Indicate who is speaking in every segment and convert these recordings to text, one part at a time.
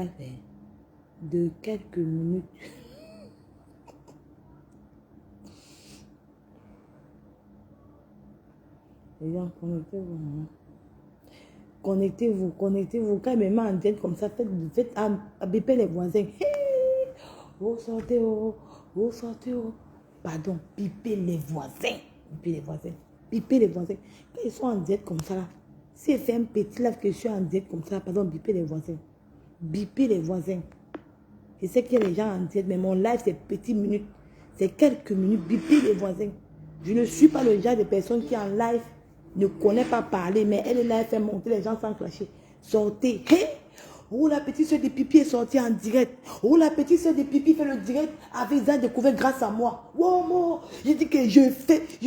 Speaker 1: live hein, de quelques minutes. Les gens, connectez-vous. Hein. Connectez-vous, connectez-vous. Quand même en direct comme ça, faites bipper les voisins. Hey, vous sortez, oh, vous sortez, oh. Pardon, bipper les voisins. Bipper les voisins. Bipper les voisins. Quand ils sont en direct comme ça, là, si elle fait un petit live que je suis en direct comme ça, pardon, bipper les voisins. Bipper les voisins. Je sais qu'il y a les gens en direct, mais mon live, c'est petites minutes. C'est quelques minutes. Bipper les voisins. Je ne suis pas le genre de personne qui en live ne connaît pas parler, mais elle est là, elle fait monter les gens sans clasher. Sortez. Hey! Oh, la petite soeur de Pipi est sortie en direct. Oh, la petite soeur de Pipi fait le direct avec ça découvert grâce à moi. Wow, moi, j'ai dit que je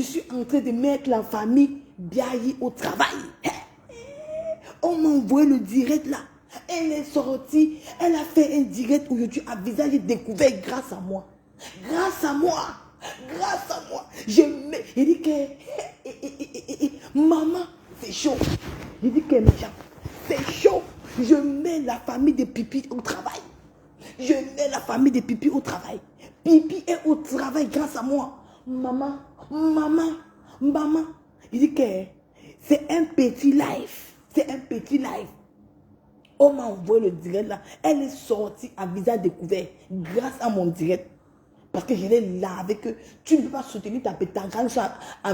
Speaker 1: suis en train de mettre la famille Biayi au travail. Hey! On m'a envoyé le direct là. Elle est sortie, elle a fait un direct aujourd'hui à visage découvert grâce à moi. Grâce à moi. Grâce à moi. Il dit que maman, c'est chaud. Il dit que mes gens, c'est chaud. Je mets la famille de Pipi au travail. Je mets la famille de Pipi au travail. Pipi est au travail grâce à moi. Maman, maman, maman. Il dit que c'est un petit live. C'est un petit live. On m'a envoyé le direct là. Elle est sortie à visage découvert grâce à mon direct. Parce que je l'ai là avec eux. Tu ne peux pas soutenir ta pétanque en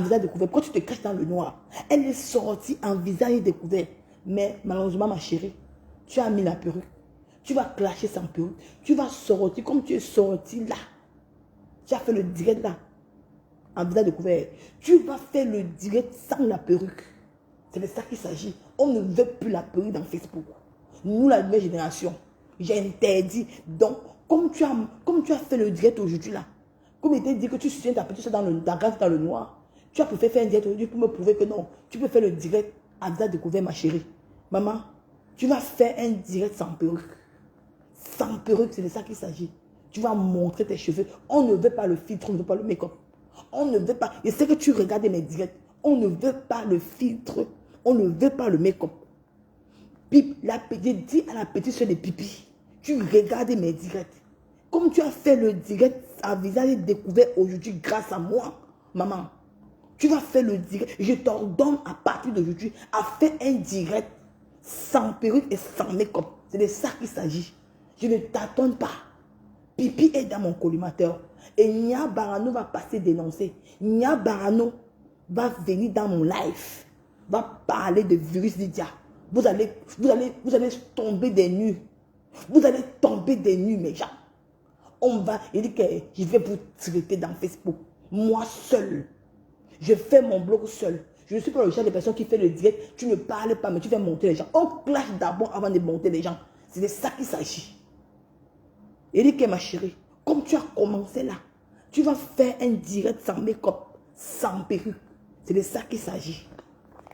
Speaker 1: visage découvert. Pourquoi tu te caches dans le noir? Elle est sortie en visage découvert. Mais malheureusement, ma chérie, tu as mis la perruque. Tu vas clasher sans perruque. Tu vas sortir comme tu es sorti là. Tu as fait le direct là. En visage découvert. Tu vas faire le direct sans la perruque. C'est de ça qu'il s'agit. On ne veut plus la perruque dans Facebook. Nous, la nouvelle génération, j'ai interdit. Donc, comme tu as fait le direct aujourd'hui là, comme il t'a dit que tu soutiens ta petite soeur dans le noir, tu as préféré faire un direct aujourd'hui pour me prouver que non, tu peux faire le direct à visage découvert, ma chérie. Maman, tu vas faire un direct sans perruque. Sans perruque, c'est de ça qu'il s'agit. Tu vas montrer tes cheveux. On ne veut pas le filtre, on ne veut pas le make-up. On ne veut pas. Je sais que tu regardes mes directs. On ne veut pas le filtre. On ne veut pas le make-up. J'ai dit à la petite soeur de Pipi, tu regardes mes directs. Comme tu as fait le direct à visage découvert aujourd'hui grâce à moi, maman, tu vas faire le direct. Je t'ordonne à partir d'aujourd'hui à faire un direct sans perruque et sans make-up. C'est de ça qu'il s'agit. Je ne t'attends pas. Pipi est dans mon collimateur. Et Nia Barano va passer dénoncer. Nia Barano va venir dans mon live. Va parler de virus Lydia. Vous allez tomber des nues. Vous allez tomber des nues, mes gens. Il dit que je vais vous traiter dans Facebook. Moi seul. Je fais mon blog seul. Je ne suis pas le genre de personne qui fait le direct. Tu ne parles pas, mais tu fais monter les gens. On clash d'abord avant de monter les gens. C'est de ça qu'il s'agit. Il dit que ma chérie, comme tu as commencé là, tu vas faire un direct sans make-up, sans perruque. C'est de ça qu'il s'agit.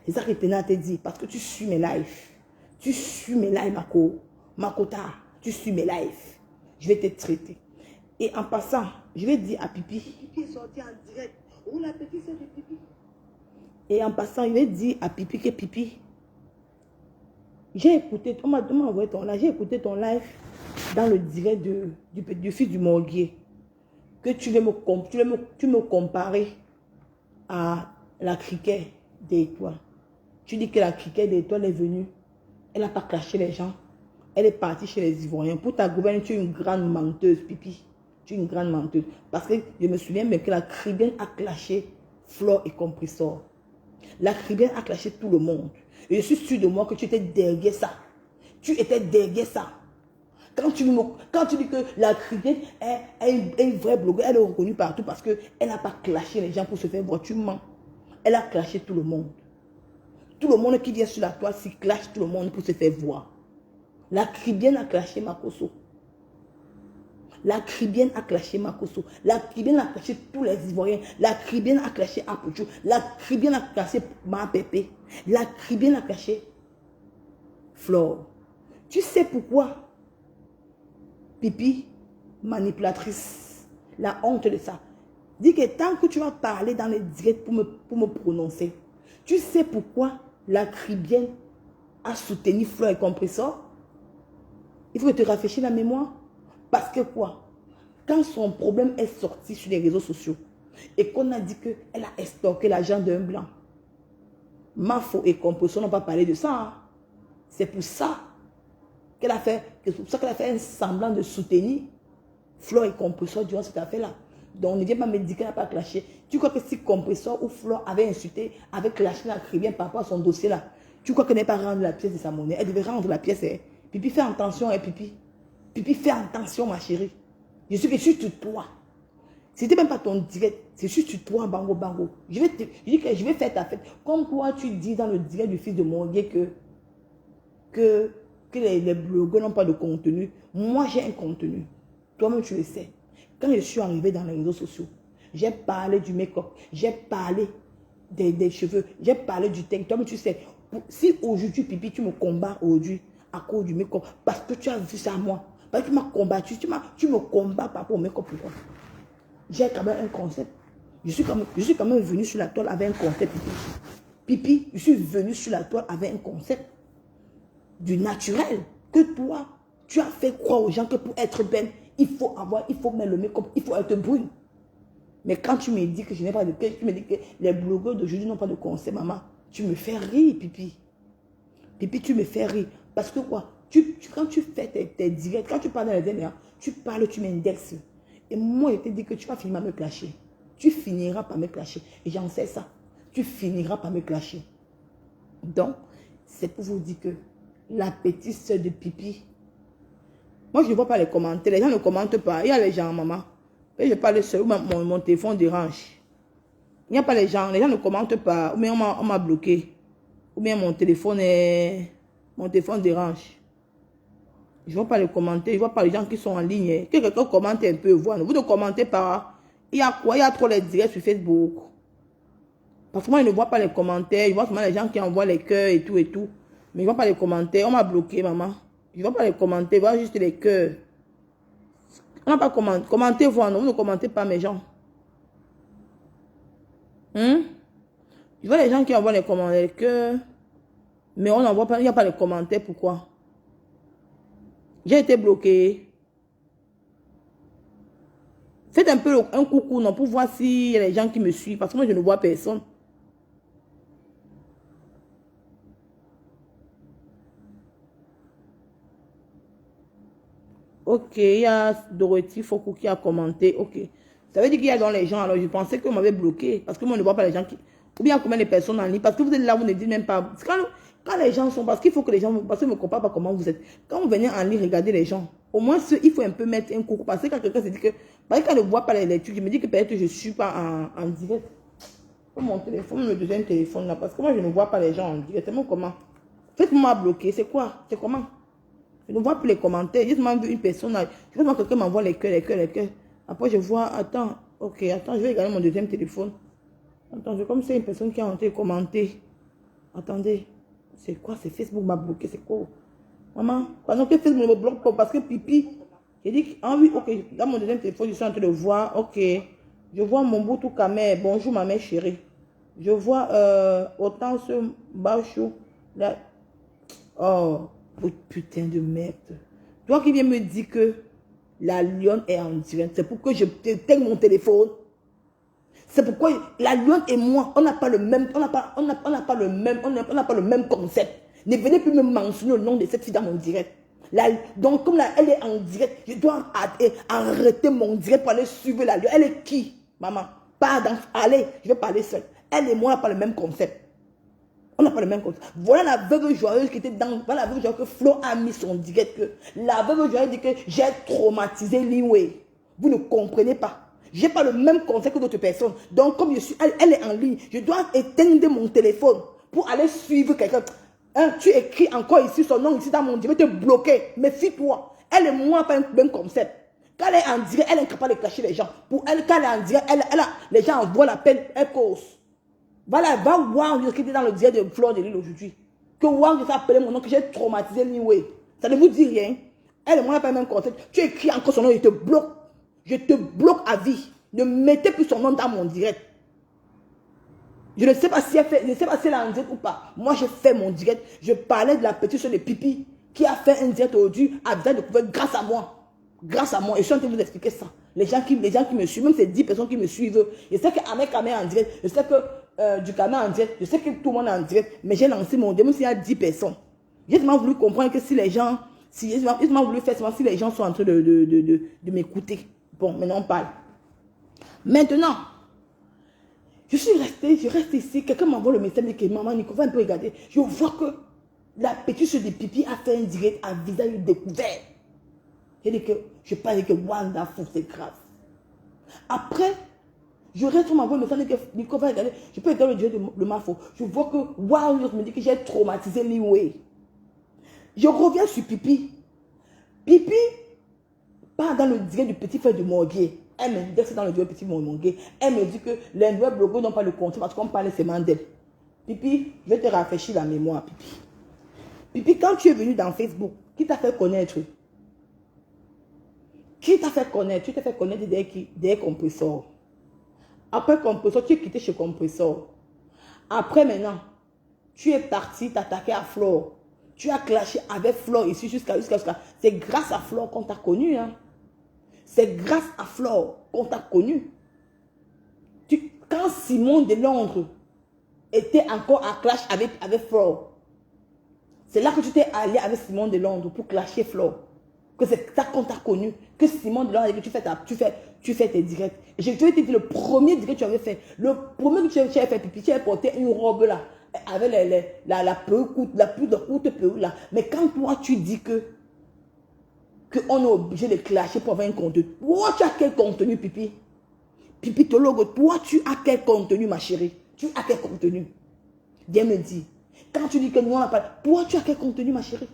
Speaker 1: C'est ça que Téna te dit, parce que tu suis mes lives. Tu suis mes lives, Makota. Tu suis mes lives. Je vais te traiter. Et en passant, je vais dire à Pipi. Pipi est sorti en direct. Oh, la petite soeur de Pipi. Et en passant, je vais dire à Pipi que Pipi, j'ai écouté, on m'a envoyé ton live, j'ai écouté ton live dans le direct du fils du morguier. Que tu me comparais à la criquet d'Étoile. Tu dis que la criquet d'Étoile est venue. Elle n'a pas caché les gens. Elle est partie chez les Ivoiriens. Pour ta gouverne, tu es une grande menteuse, Pipi. Tu es une grande menteuse. Parce que je me souviens même que la Caribbean a clashé Flore et Compressor. La Caribbean a clashé tout le monde. Et je suis sûr de moi que tu étais derrière ça. Tu étais derrière ça. Quand tu dis que la Caribbean est une vraie blogueuse, elle est reconnue partout parce qu'elle n'a pas clashé les gens pour se faire voir. Tu mens. Elle a clashé tout le monde. Tout le monde qui vient sur la toile s'y clash tout le monde pour se faire voir. La Caribbean a clashé Makoso. La Caribbean a clashé Makoso. La Caribbean a clashé tous les Ivoiriens. La Caribbean a clashé Apocho. La Caribbean a clashé Mapepe. La Caribbean a clashé Flore. Tu sais pourquoi? Pipi, manipulatrice. La honte de ça. Dis que tant que tu vas parler dans les directs pour me prononcer, tu sais pourquoi la Caribbean a soutenu Flore et Compressor? Il faut que tu rafraîchisses la mémoire. Parce que quoi? Quand son problème est sorti sur les réseaux sociaux et qu'on a dit qu'elle a estorqué l'argent d'un blanc, Mafo et Compression n'ont pas parlé de ça. Hein. C'est pour ça qu'elle a fait, un semblant de soutenir Flore et Compression durant cette affaire-là. Donc ne viens pas me dire qu'elle n'a pas clashé. Tu crois que si Compression ou Flore avait insulté, avait clashé la Caribbean par rapport à son dossier-là, tu crois qu'elle n'est pas rendu la pièce de sa monnaie? Elle devait rendre la pièce. Hein. Pipi, fais attention, hein, Pipi. Pipi, fais attention, ma chérie. Je suis que sur toi. C'était même pas ton direct, c'est juste sur toi, bango, bango. Je vais faire ta fête. Comme toi, tu dis dans le direct du fils de Mongué que les blogueurs n'ont pas de contenu. Moi, j'ai un contenu. Toi-même, tu le sais. Quand je suis arrivée dans les réseaux sociaux, j'ai parlé du make-up, j'ai parlé des cheveux, j'ai parlé du teint. Toi-même, tu sais. Si aujourd'hui, Pipi, tu me combats aujourd'hui à cause du make-up, parce que tu as vu ça à moi, parce que tu m'as combattu, tu me combats par rapport au make-up. Pourquoi? J'ai quand même un concept. Je suis quand même venu sur la toile avec un concept. Pipi, je suis venu sur la toile avec un concept du naturel. Que toi, tu as fait croire aux gens que pour être belle, il faut mettre le make-up, il faut être brune. Mais quand tu me dis que je n'ai pas de piège, tu me dis que les blogueurs d'aujourd'hui n'ont pas de concept, maman, tu me fais rire, Pipi. Pipi, tu me fais rire. Parce que quoi? Quand tu fais tes directs, quand tu parles dans les derniers, tu parles, tu m'indexes. Et moi, je te dis que tu vas finir par me clasher. Tu finiras par me clasher. Et j'en sais ça. Tu finiras par me clasher. Donc, c'est pour vous dire que la petite soeur de Pipi, moi, je ne vois pas les commentaires. Les gens ne commentent pas. Il y a les gens, maman. Et je parle seul, mon téléphone dérange. Il n'y a pas les gens ne commentent pas. Ou bien on m'a bloqué. Ou bien mon téléphone dérange. Je ne vois pas les commentaires, je ne vois pas les gens qui sont en ligne. Que quelqu'un commente un peu, voir. Vous ne commentez pas. Il y a quoi? Il y a trop les directs sur Facebook. Parce que moi, je ne vois pas les commentaires. Je vois seulement les gens qui envoient les cœurs et tout et tout. Mais je ne vois pas les commentaires. On m'a bloqué, maman. Je ne vois pas les commentaires, je vois juste les cœurs. On n'a pas commenté. Commentez, vous ne commentez pas, mes gens. Je vois les gens qui envoient les commentaires, les cœurs. Mais on n'envoie pas, il n'y a pas les commentaires. Pourquoi? J'ai été bloqué. Faites un peu un coucou, non, pour voir s'il y a les gens qui me suivent. Parce que moi, je ne vois personne. Ok, il y a Dorothy Fokou qui a commenté. Ok. Ça veut dire qu'il y a dans les gens. Alors, je pensais que vous m'avez bloqué. Parce que moi, je ne vois pas les gens qui... Ou bien combien de personnes en ligne. Parce que vous êtes là, vous ne dites même pas... Quand les gens sont... Parce qu'il faut que les gens... Parce que je ne me compare pas comment vous êtes. Quand vous venez en ligne, regardez les gens. Au moins, il faut un peu mettre un coucou. Parce que quand quelqu'un se dit que... Parce que quand je ne vois pas les lectures, je me dis que peut-être je ne suis pas en direct. Mon téléphone, le deuxième téléphone là. Parce que moi, je ne vois pas les gens en direct. C'est comment? Faites-moi bloquer. C'est quoi? C'est comment? Je ne vois plus les commentaires. J'ai seulement vu une personne là. Je vois que quelqu'un m'envoie les cœurs, les cœurs, les cœurs. Après, je vois... Attends. Ok, attends. Je vais regarder mon deuxième téléphone. Attends, c'est comme c'est une personne qui a entré commenter. Attendez. C'est quoi? C'est Facebook m'a bloqué. C'est quoi? Maman, pendant que Facebook me bloque pas, parce que Pipi, j'ai dit, ah oui, ok, dans mon deuxième téléphone, je suis en train de voir, ok, je vois mon boutou camé, bonjour ma mère chérie. Je vois autant ce bachou, là, oh, putain de merde. Toi qui viens me dire que la lionne est en direct, c'est pour que je t'éteigne mon téléphone. C'est pourquoi la lionne et moi, on n'a pas le même, on n'a pas le même concept. Ne venez plus me mentionner le nom de cette fille dans mon direct. Donc, comme là, elle est en direct, je dois arrêter mon direct pour aller suivre la lionne. Elle est qui, maman? Pardon, allez, je vais parler seule. Elle et moi, on n'a pas le même concept. On n'a pas le même concept. Voilà la veuve joyeuse qui était dans... Voilà la veuve joyeuse que Flo a mis son direct. La veuve joyeuse dit que j'ai traumatisé Liway. Vous ne comprenez pas. Je n'ai pas le même concept que d'autres personnes. Donc, comme je suis, elle est en ligne, je dois éteindre mon téléphone pour aller suivre quelqu'un. Hein, tu écris encore ici son nom, ici dans mon direct, je vais te bloquer. Méfie-toi. Elle et moi, pas le même concept. Quand elle est en direct, elle est incapable de cacher les gens. Pour elle, quand elle est en direct, les gens envoient l'appel, elle cause. Voilà, va voir qui était dans le direct de Flore de Lille aujourd'hui. Que Wang s'est appelé mon nom, que j'ai traumatisé Liway. Ça ne vous dit rien. Elle et moi, pas le même concept. Tu écris encore son nom, je te bloque. Je te bloque à vie. Ne mettez plus son nom dans mon direct. Je ne sais pas si elle fait, je ne sais pas si elle est en direct ou pas. Moi, j'ai fait mon direct. Je parlais de la petite soeur de Pipi qui a fait un direct aujourd'hui a besoin de découvert grâce à moi. Grâce à moi. Et je suis en train de vous expliquer ça. Les gens qui me suivent, même ces 10 personnes qui me suivent, je sais qu'Ahmed Kamé en direct, je sais que du Kamé en direct, je sais que tout le monde est en direct, mais j'ai lancé mon démon s'il y a 10 personnes. J'ai vraiment voulu comprendre que si les gens, j'ai vraiment voulu faire si les gens sont en train de m'écouter. Bon, maintenant on parle. Maintenant, je reste ici, quelqu'un m'envoie le message, dit que maman Nico, va un peu regarder. Je vois que la petite sur des pipis a fait un direct à visage découvert. J'ai dit que, je parle que wonderful, c'est grave. Après, je reste sur ma voix, me dit que Nico va regarder. Je peux regarder le direct de ma faute. Je vois que, waouh, je me dis que j'ai traumatisé Liway. Je reviens sur Pipi. Pipi part dans le direct du petit frère de Morguier. Elle me dit que c'est dans le direct du petit Morguier. Elle me dit que les nouveaux blogueurs n'ont pas le compte parce qu'on parle seulement d'elle. Pipi, je vais te rafraîchir la mémoire, Pipi. Pipi, quand tu es venu dans Facebook, qui t'a fait connaître? Qui t'a fait connaître? Tu t'es fait connaître des compresseurs. Après compresseur, tu es quitté chez compresseur. Après maintenant, tu es parti t'attaquer à Flore. Tu as clashé avec Flore ici jusqu'à. C'est grâce à Flore qu'on t'a connu. Hein? C'est grâce à Flore qu'on t'a connu. Quand Simon de Londres était encore à clash avec Flore, c'est là que tu t'es allié avec Simon de Londres pour clasher Flore. Que c'est ça qu'on t'a connu. Que Simon de Londres, tu fais tes directs. Et je te dis le premier direct que tu avais fait. Le premier que tu avais fait, Pipi, tu avais porté une robe là. Avec la plus de courte peu là. Mais quand toi tu dis qu'on est obligé de clasher pour avoir un contenu. Toi tu as quel contenu, Pipi? Pipi Tologo, toi tu as quel contenu, ma chérie? Tu as quel contenu? Viens me dire. Quand tu dis que nous on n'a pas. Toi tu as quel contenu, ma chérie?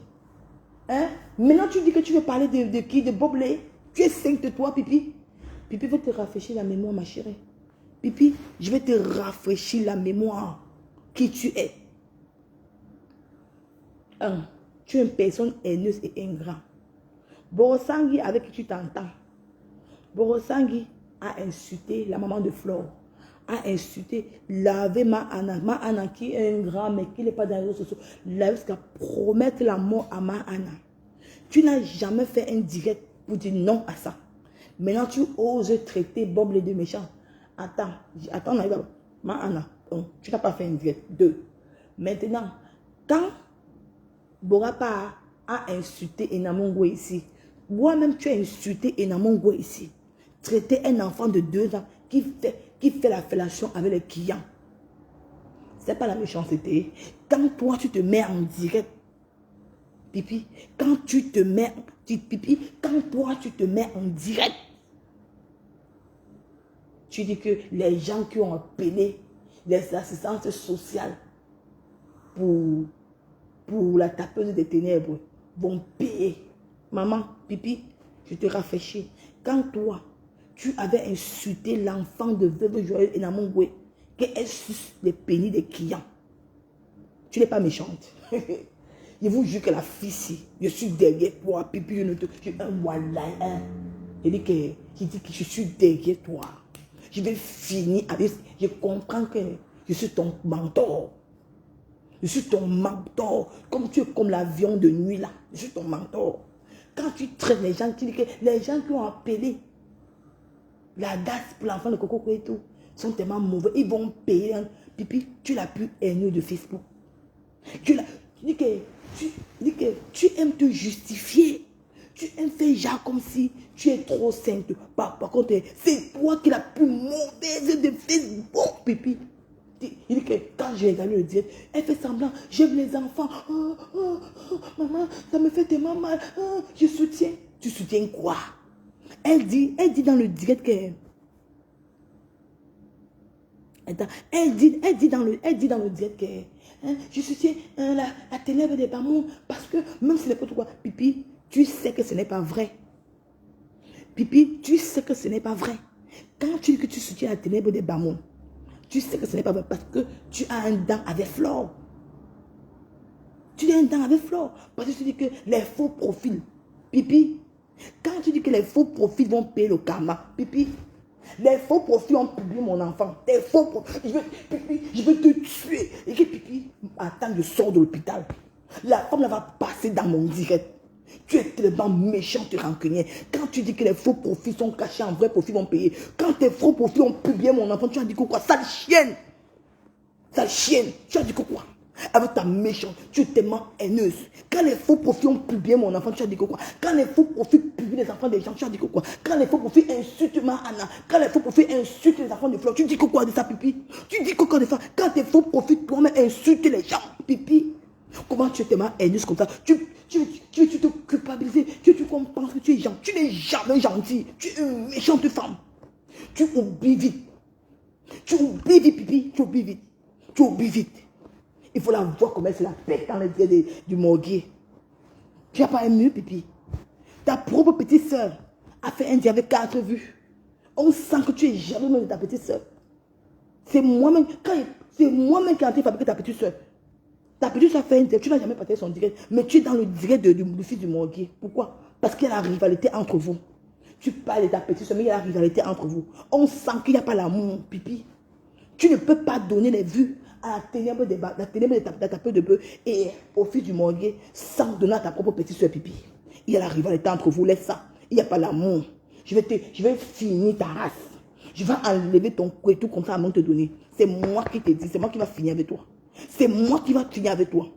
Speaker 1: Hein? Maintenant tu dis que tu veux parler de qui? De Boblé. Tu es sainte de toi, Pipi. Pipi veut te rafraîchir la mémoire, ma chérie. Pipi, je vais te rafraîchir la mémoire. Qui tu es. Tu es une personne haineuse et ingrat. Borosangui, avec qui tu t'entends. Borosangui a insulté la maman de Flore. A insulté, lavé ma Anna qui est un grand, mais qui n'est pas dans les réseaux sociaux. Lavé jusqu'à promettre la mort à ma Anna. Tu n'as jamais fait un direct pour dire non à ça. Maintenant, tu oses traiter Bob les deux méchants. Attends, ma Anna, tu n'as pas fait un direct. 2. Maintenant, quand Borapa a insulté Enamongwe ici, moi-même tu as insulté Enamongwe ici, traiter un enfant de 2 ans qui fait la fellation avec les clients. Ce n'est pas la méchanceté. Quand toi tu te mets en direct, Pipi, quand toi tu te mets en direct, tu dis que les gens qui ont appelé les assistantes sociales pour la tapeuse des ténèbres vont payer. Maman, Pipi, je te rafraîchis. Quand toi, tu avais insulté l'enfant de Veuve Joël et Namongwe, qu'elle suce les pénis des clients, tu n'es pas méchante. Je vous jure que la fille, si je suis derrière toi, Pipi, je suis un wallah. Je dis que je suis derrière toi. Je vais finir avec. Je comprends que je suis ton mentor. Je suis ton mentor. Comme tu es comme l'avion de nuit là. Je suis ton mentor. Quand tu traites les gens, tu dis que les gens qui ont appelé la date pour l'enfant de Coco et tout sont tellement mauvais. Ils vont payer. Pipi, tu l'as plus haineux de Facebook. Tu dis que tu aimes te justifier. Tu aimes faire genre comme si tu es trop sainte. Par contre, c'est toi qui es la plus mauvaise de Facebook, Pipi. Il dit que quand j'ai regardé le direct, elle fait semblant, j'aime les enfants. Maman, ça me fait tellement mal. Je soutiens. Tu soutiens quoi? Elle dit dans le direct que... Elle dit dans le direct que... je soutiens la ténèbre des Bamoun parce que même si n'est pas tout quoi, Pipi, tu sais que ce n'est pas vrai. Pipi, tu sais que ce n'est pas vrai. Quand tu dis que tu soutiens la ténèbre des Bamoun, tu sais que ce n'est pas vrai parce que tu as un dent avec Flore. Tu as un dent avec Flore. Parce que tu dis que les faux profils, Pipi, quand tu dis que les faux profils vont payer le karma, Pipi, les faux profils ont publié mon enfant. Les faux profils, je vais te tuer. Et que Pipi, attends, je sors de l'hôpital. La femme là va passer dans mon direct. Tu es tellement méchant, tu es rancunier. Quand tu dis que les faux profits sont cachés, en vrai profits vont payer. Quand tes faux profits ont publié mon enfant, tu as dit quoi? Sale chienne. Sale chienne. Tu as dit quoi? Avec ta méchante, tu es tellement haineuse. Quand les faux profits ont publié mon enfant, tu as dit quoi? Quand les faux profits publient les enfants des gens, tu as dit quoi? Quand les faux profits insultent ma Anna, quand les faux profits insultent les enfants de Flore, tu dis quoi de ça, pipi? Tu dis quoi de ça? Quand tes faux profits toi-même insultent les gens, pipi? Comment tu es tellement haineuse comme ça? Tu te culpabilises, tu penses que tu es gentil. Tu n'es jamais gentil. Tu es une méchante femme. Tu oublies vite. Tu oublies vite, pipi. Tu oublies vite. Tu oublies vite. Il faut la voir comme elle se la pète dans les pieds du morguier. Tu n'as pas un mur, pipi. Ta propre petite soeur a fait un dia avec 4 vues. On sent que tu es jaloux de ta petite soeur. C'est moi-même qui ai entré fabriquer ta petite soeur. Ta petite soeur fait un direct, tu n'as jamais passé son direct, mais tu es dans le direct du fils du morguier. Pourquoi? Parce qu'il y a la rivalité entre vous. Tu parles de ta petite soeur, mais il y a la rivalité entre vous. On sent qu'il n'y a pas l'amour, pipi. Tu ne peux pas donner les vues à la ténèbre de ta peu de bœuf et au fils du morguier sans donner à ta propre petite soeur, pipi. Il y a la rivalité entre vous, laisse ça. Il n'y a pas l'amour. Je vais finir ta race. Je vais enlever ton cou et tout comme ça avant de te donner. C'est moi qui te dis, c'est moi qui va finir avec toi. C'est moi qui va finir avec toi.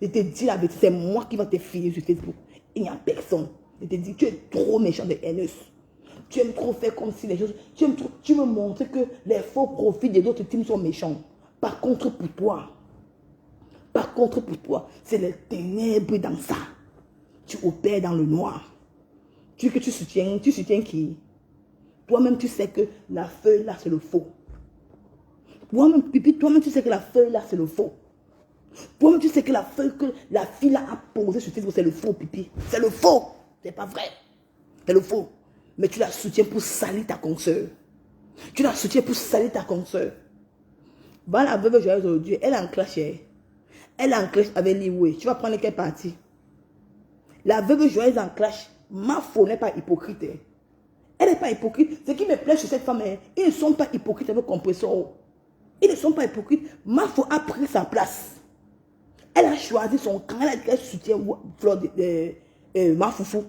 Speaker 1: Je te dis la vérité, c'est moi qui va te finir sur Facebook. Il n'y a personne. Je te dis, tu es trop méchant et haineuse. Tu aimes trop faire comme si les choses... Tu veux montrer que les faux profits des autres teams sont méchants. Par contre, pour toi, c'est les ténèbres dans ça. Tu opères dans le noir. Tu soutiens qui? Toi-même, tu sais que la feuille là, c'est le faux. Toi-même, pipi, toi-même, tu sais que la feuille là, c'est le faux. Toi-même, tu sais que la feuille que la fille là a posée sur Facebook, c'est le faux, pipi. C'est le faux. C'est pas vrai. C'est le faux. Mais tu la soutiens pour salir ta consoeur. Tu la soutiens pour salir ta consoeur. Va la veuve joyeuse aujourd'hui, elle est en clash. Elle est en clash avec Liwe. Tu vas prendre quelle partie? La veuve joyeuse en clash. Ma faux n'est pas hypocrite. Elle n'est pas hypocrite. Ce qui me plaît chez cette femme, ils ne sont pas hypocrites avec compresseur. Ils ne sont pas hypocrites. Ma faux a pris sa place. Elle a choisi son camp. Elle soutient Flore ma foufou.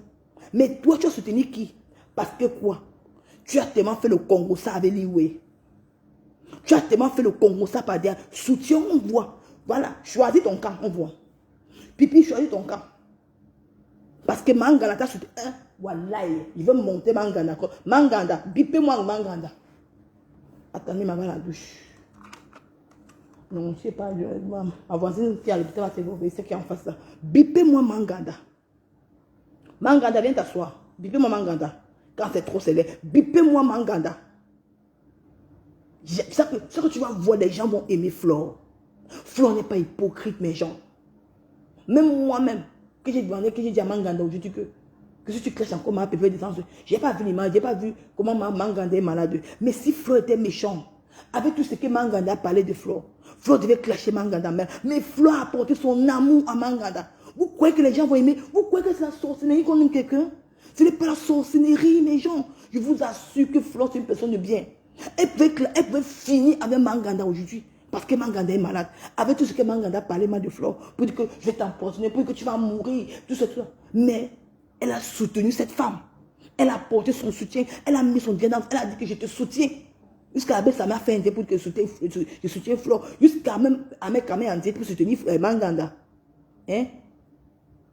Speaker 1: Mais toi, tu as soutenu qui? Parce que quoi? Tu as tellement fait le Congo ça avec Liwe. Tu as tellement fait le Congo ça par derrière. Soutien, on voit. Voilà, choisis ton camp, on voit. Pipi, choisis ton camp. Parce que Manganda t'a soutenu. Voilà, il veut monter Manganda. Manganda, bipez-moi Manganda. Attendez, ma la douche. Non, je ne sais pas. Ma voisine qui est à l'hôpital va te voir, c'est qui est en face là. Bipez-moi Manganda. Manganda, viens t'asseoir. Bipez-moi Manganda. Quand c'est trop célèbre, bipez-moi Manganda. Ça que tu vas voir, les gens vont aimer Flore. Flore n'est pas hypocrite, mes gens. Même moi-même, que j'ai demandé, que j'ai dit à Manganda aujourd'hui que si tu clashes encore ma pépé de sens, je n'ai pas vu l'image, je n'ai pas vu comment Manganda est malade. Mais si Flore était méchant, avec tout ce que Manganda a parlé de Flore, Flore devait clasher Manganda. Mais Flore a apporté son amour à Manganda. Vous croyez que les gens vont aimer? Vous croyez que c'est la sorcellerie qu'on aime quelqu'un? Ce n'est pas la sorcellerie, mes gens. Je vous assure que Flore, c'est une personne de bien. Elle peut finir avec Manganda aujourd'hui. Parce que Manganda est malade. Avec tout ce que Manganda a parlé mal de Flore. Pour dire que je vais t'empoisonner, pour dire que tu vas mourir. Tout ça, tout ça. Mais elle a soutenu cette femme. Elle a apporté son soutien. Elle a mis son bien dans. Elle a dit que je te soutiens. Jusqu'à la ça m'a fait un dé pour que je soutiens Flore. Jusqu'à même Kamé en dit pour soutenir Manganda. Hein?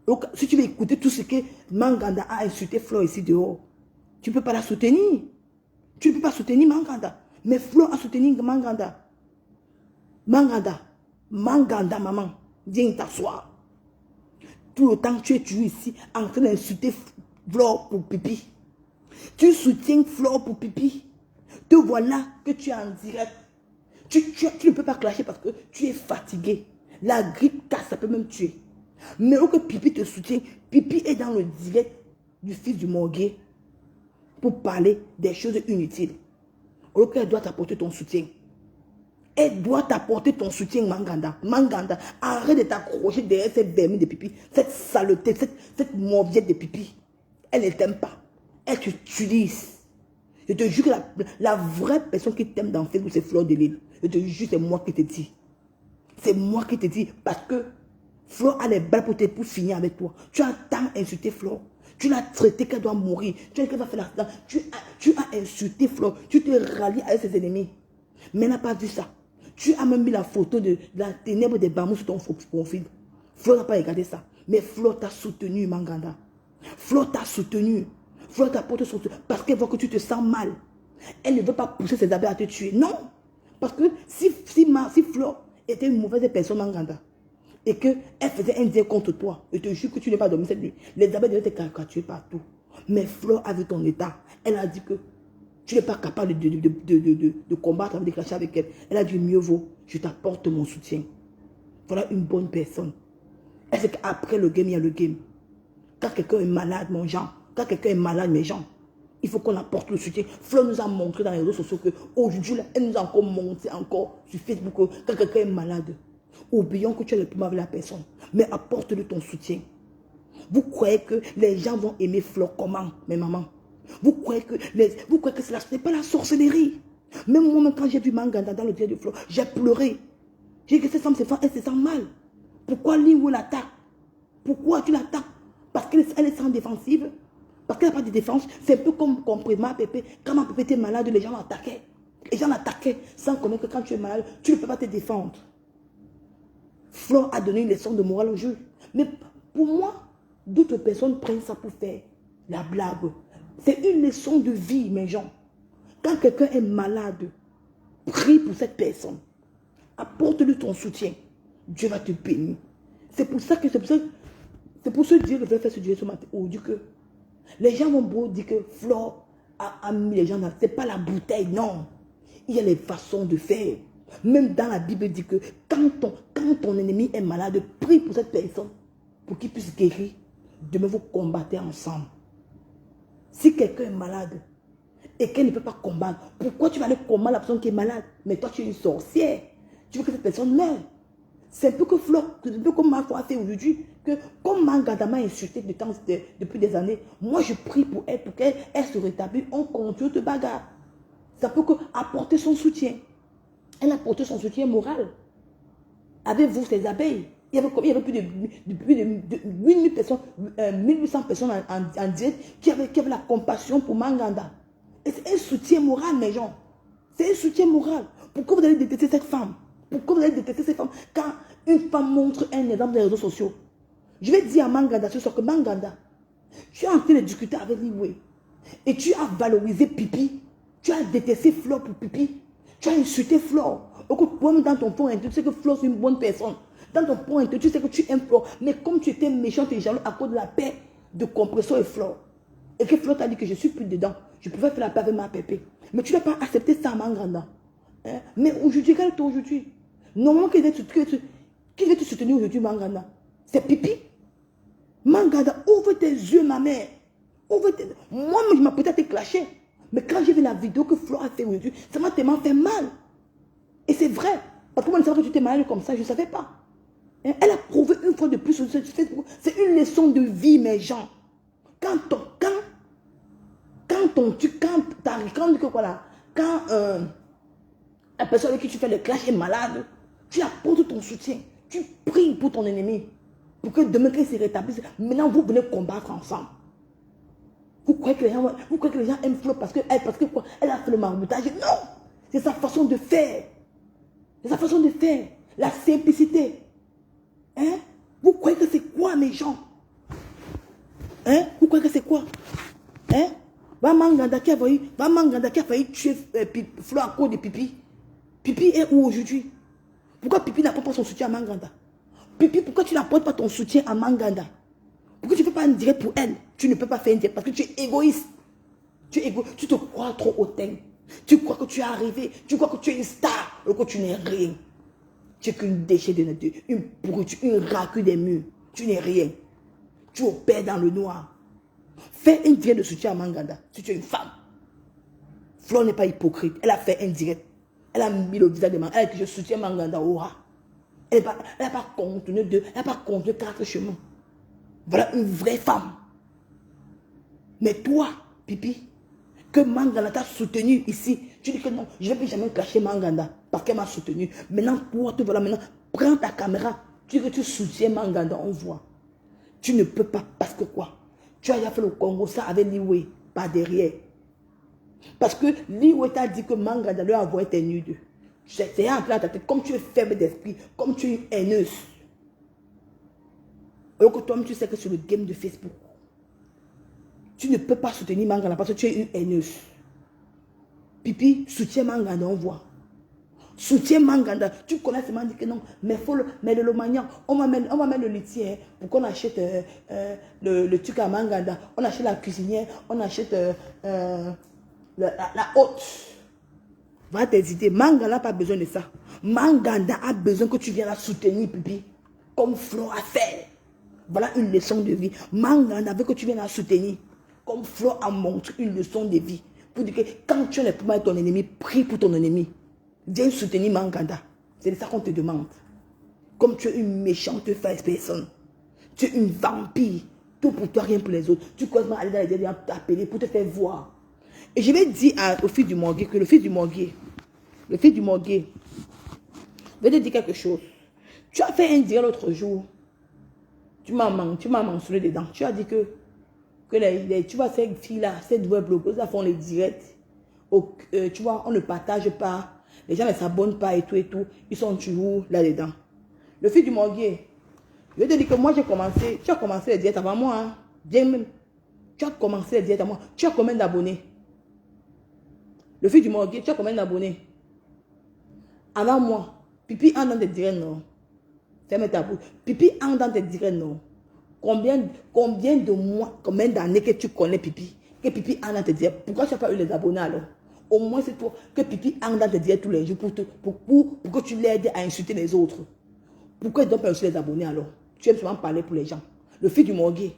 Speaker 1: Donc, si tu veux écouter tout ce que Manganda a insulté Flore ici dehors, tu ne peux pas la soutenir. Tu ne peux pas soutenir Manganda. Mais Flore a soutenu Manganda. Manganda, maman, viens t'asseoir. Tout le temps que tu es toujours ici en train d'insulter Flore pour pipi. Tu soutiens Flore pour pipi. Te voilà que tu es en direct. Tu ne peux pas clasher parce que tu es fatigué. La grippe casse, ça peut même tuer. Mais au que pipi te soutient, pipi est dans le direct du fils du morguier pour parler des choses inutiles. Alors qu'elle doit t'apporter ton soutien. Elle doit t'apporter ton soutien, Manganda. Manganda, arrête de t'accrocher derrière cette vermine de pipi, cette saleté, cette mauviette de pipi. Elle ne t'aime pas. Elle t'utilise. Je te jure que la vraie personne qui t'aime dans Facebook, c'est Flore de Lille. Je te jure, c'est moi qui te dis. C'est moi qui te dis parce que Flore a les balles pour finir avec toi. Tu as tant insulté Flore. Tu l'as traité qu'elle doit mourir. Tu as dit qu'elle va faire l'accident. Tu as insulté Flore. Tu te rallies avec ses ennemis. Mais elle n'a pas vu ça. Tu as même mis la photo de la ténèbre des bambous sur ton profil. Flore n'a pas regardé ça. Mais Flore t'a soutenu, Manganda. Flore t'a soutenu. Flore t'a porté soutenu. Parce qu'elle voit que tu te sens mal. Elle ne veut pas pousser ses abeilles à te tuer. Non. Parce que si Flore était une mauvaise personne, Manganda, et qu'elle faisait un dire contre toi, je te jure que tu n'es pas dormi cette nuit, les abeilles devaient te caricaturer partout. Mais Flore a vu ton état. Elle a dit que tu n'es pas capable de combattre, de clasher avec elle. Elle a dit mieux vaut, je t'apporte mon soutien. Voilà une bonne personne. Elle sait qu'après le game, il y a le game. Quand quelqu'un est malade, mon Jean, quand quelqu'un est malade, mes gens, il faut qu'on apporte le soutien. Flore nous a montré dans les réseaux sociaux qu'aujourd'hui, elle nous a encore montré encore sur Facebook que quand quelqu'un est malade, oublions que tu es le plus avec la personne, mais apporte-lui ton soutien. Vous croyez que les gens vont aimer Flore comment, mes mamans? Vous croyez que ce n'est pas la sorcellerie? Même moi, quand j'ai vu Manganda dans le dieu de Flore, j'ai pleuré. J'ai dit que cette femme, elle se sent mal. Pourquoi Liwo l'attaque? Pourquoi tu l'attaques? Parce qu'elle est sans défensive. Parce qu'elle n'a pas de défense. C'est un peu comme ma Pépé. Quand ma Pépé était malade, les gens l'attaquaient. Les gens l'attaquaient sans connaître que quand tu es malade, tu ne peux pas te défendre. Flore a donné une leçon de morale au juge. Mais pour moi, d'autres personnes prennent ça pour faire la blague. C'est une leçon de vie, mes gens. Quand quelqu'un est malade, prie pour cette personne. Apporte-lui ton soutien. Dieu va te bénir. C'est pour ce Dieu que je vais faire ce Dieu ce matin. On dit que les gens vont beau dire que Flore a mis les gens dans... Ce n'est pas la bouteille, non. Il y a les façons de faire. Même dans la Bible, il dit que quand ton ennemi est malade, prie pour cette personne, pour qu'il puisse guérir. Demain, vous combattez ensemble. Si quelqu'un est malade et qu'elle ne peut pas combattre, pourquoi tu vas aller combattre la personne qui est malade? Mais toi, tu es une sorcière. Tu veux que cette personne meure. C'est un peu que Flore, un peu comme ma foi a fait aujourd'hui, que comme Manganda m'a insulté depuis des années, moi je prie pour qu'elle se rétablisse, on continue de bagarre. Ça peut apporter son soutien. Elle a apporté son soutien moral. Avec vous, ces abeilles. Il y avait plus de 1000 personnes, 1800 personnes en direct qui avaient la compassion pour Manganda. Et c'est un soutien moral, mes gens. C'est un soutien moral. Pourquoi vous allez détester cette femme? Pourquoi vous allez détester cette femme? Quand une femme montre un exemple dans les réseaux sociaux, je vais dire à Manganda ce soir que Manganda, tu es en train de discuter avec Liwe et tu as valorisé Pipi. Tu as détesté Flore pour Pipi. Tu as insulté Flore. Même dans ton fond intérieur, tu sais que Flore c'est une bonne personne. Dans ton fond intérieur, tu sais que tu aimes Flore. Mais comme tu étais méchant et jaloux à cause de la paix de compression et Flore, et que Flore t'a dit que je suis plus dedans, je pouvais faire la paix avec ma pépé. Mais tu n'as pas accepté ça, Manganda. Hein? Mais aujourd'hui, quel est ton aujourd'hui? Normalement, qui va te soutenir aujourd'hui, Manganda? C'est Pipi. Manganda, ouvre tes yeux, ma mère. Moi, je m'ai peut-être été clashé. Mais quand j'ai vu la vidéo que Flore a fait aujourd'hui, ça m'a tellement fait mal. Et c'est vrai. Parce que moi, je savais que tu t'es malade comme ça, je ne savais pas. Hein? Elle a prouvé une fois de plus sur Facebook. C'est une leçon de vie, mes gens. Quand la personne avec qui tu fais le clash est malade, tu apportes ton soutien. Tu pries pour ton ennemi. Pour que demain, qu'il se rétablisse. Maintenant, vous venez combattre ensemble. Vous croyez que les gens aiment Flore parce que quoi? Elle a fait le maraboutage? Non! C'est sa façon de faire. C'est sa façon de faire. La simplicité. Hein? Vous croyez que c'est quoi, mes gens? Hein? Vous croyez que c'est quoi? Hein? Manganda qui a failli tuer Flore à cause de Pipi. Pipi est où aujourd'hui? Pourquoi Pipi n'apporte pas son soutien à Manganda? Pipi, pourquoi tu n'apportes pas ton soutien à Manganda? Pourquoi tu ne fais pas un direct pour elle? Tu ne peux pas faire un direct parce que tu es égoïste. Tu te crois trop hautain. Tu crois que tu es arrivé. Tu crois que tu es une star. Alors que tu n'es rien. Tu n'es qu'une déchet de nature. Une pourriture, une racue des murs. Tu n'es rien. Tu opères dans le noir. Fais un direct de soutien à Manganda. Si tu es une femme. Flore n'est pas hypocrite. Elle a fait un direct. Elle a mis le visage de Manganda. Elle a dit je soutiens Manganda. Elle n'a pas contenu quatre chemins. Voilà une vraie femme. Mais toi, Pipi, que Manganda t'a soutenu ici, tu dis que non, je ne vais plus jamais cacher Manganda parce qu'elle m'a soutenu. Maintenant, toi, voilà, maintenant, prends ta caméra, Tu dis que tu soutiens Manganda, on voit. Tu ne peux pas, parce que quoi? Tu as déjà fait le Congo, ça avec Liwe, pas derrière. Parce que Liwe t'a dit que Manganda lui a envoyé tes nudes. C'est en plein ta tête, comme tu es faible d'esprit, comme tu es haineuse. Alors que toi-même, tu sais que sur le game de Facebook, tu ne peux pas soutenir Manganda parce que tu es une haineuse. Pipi, soutiens Manganda, on voit. Soutiens Manganda. Tu connais seulement dit que non, mais le Lomagnan, on va mettre le litier pour qu'on achète le truc à Manganda. On achète la cuisinière, on achète la haute. Va t'hésiter. Manganda n'a pas besoin de ça. Manganda a besoin que tu viennes la soutenir, Pipi. Comme Flo a fait. Voilà une leçon de vie. Manganda veut que tu viennes la soutenir. Comme Flo a montré une leçon de vie. Pour dire que quand tu es le problème de ton ennemi, prie pour ton ennemi. Viens soutenir Manganda. C'est ça qu'on te demande. Comme tu es une méchante fausse personne. Tu es une vampire. Tout pour toi, rien pour les autres. Tu causes mal aller dans les derniers t'appeler pour te faire voir. Et je vais dire au fils du Morguet que le fils du Morguet va te dire quelque chose. Tu as fait un direct l'autre jour. Tu m'as mentionné dedans. Tu as dit que tu vois ces filles-là, ces doubles blogueuses, elles font les directs. Tu vois, on ne partage pas. Les gens ne s'abonnent pas et tout et tout. Ils sont toujours là-dedans. Le fils du Morguet, je vais te dire que moi j'ai commencé. Tu as commencé les directs avant moi. Hein? Bien même. Tu as commencé les directs avant moi. Tu as combien d'abonnés? Le fils du Morguet, tu as combien d'abonnés? Avant moi. Pipi en dans tes directs, non. Ferme ta bouche. Pipi en dans tes directs, non. Combien de mois, combien d'années que tu connais Pipi? Que Pipi en dans tes directs? Pourquoi tu n'as pas eu les abonnés alors? Au moins c'est toi que Pipi en dans tes directs tous les jours pour que tu l'aides à insulter les autres. Pourquoi ils ne donnent pas aussi les abonnés alors? Tu aimes souvent parler pour les gens. Le fils du Morguet.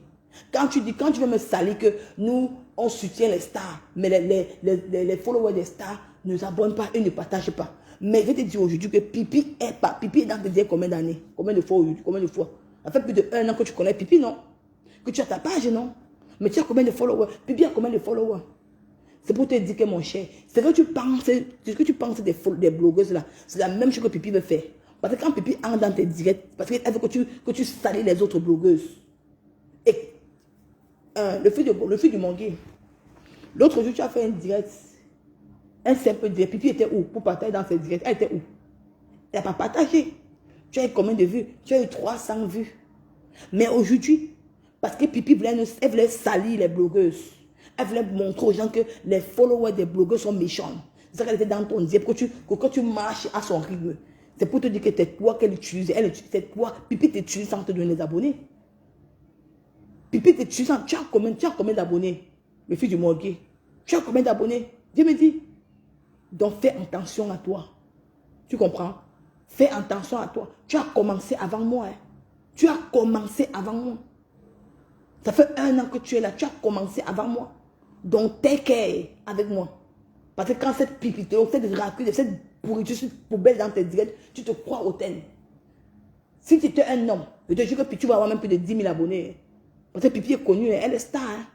Speaker 1: Quand tu veux me salir que nous, on soutient les stars, mais les followers des stars ne s'abonnent pas et ne partagent pas. Mais je vais te dire aujourd'hui que Pipi est dans tes directs combien d'années? Combien de fois aujourd'hui? Combien de fois? Ça fait plus de 1 an que tu connais Pipi, non? Que tu as ta page, non? Mais tu as combien de followers? Pipi a combien de followers? C'est pour te dire que mon cher, ce que tu penses des blogueuses là, c'est la même chose que Pipi veut faire. Parce que quand Pipi entre dans tes directs, parce qu'elle veut que tu salis les autres blogueuses. Et le fils du Morguet, l'autre jour tu as fait un direct, un simple direct. Pipi était où pour partager dans ses directs? Elle était où? Elle n'a pas partagé. Tu as eu combien de vues? Tu as eu 300 vues. Mais aujourd'hui, parce que Pipi voulait salir les blogueuses. Elle voulait montrer aux gens que les followers des blogueurs sont méchants. C'est ça qu'elle était dans ton direct, que quand tu marches à son rythme. C'est pour te dire que c'est toi qu'elle utilise. C'est toi. Pipi t'utilise sans te donner des abonnés. Pipi t'utilise sans... Tu as combien d'abonnés? Le fils du Morguet. Tu as combien d'abonnés? Dieu me dit. Donc fais attention à toi. Tu comprends? Fais attention à toi. Tu as commencé avant moi. Hein. Tu as commencé avant moi. Ça fait 1 an que tu es là. Tu as commencé avant moi. Donc take care avec moi. Parce que quand cette pipito, cette raclure, cette pourriture, cette poubelle dans tes directs, tu te crois hautaine. Si tu étais un homme, je te jure que tu vas avoir même plus de 10 000 abonnés. Parce que Pipi est connue, elle est star. Hein.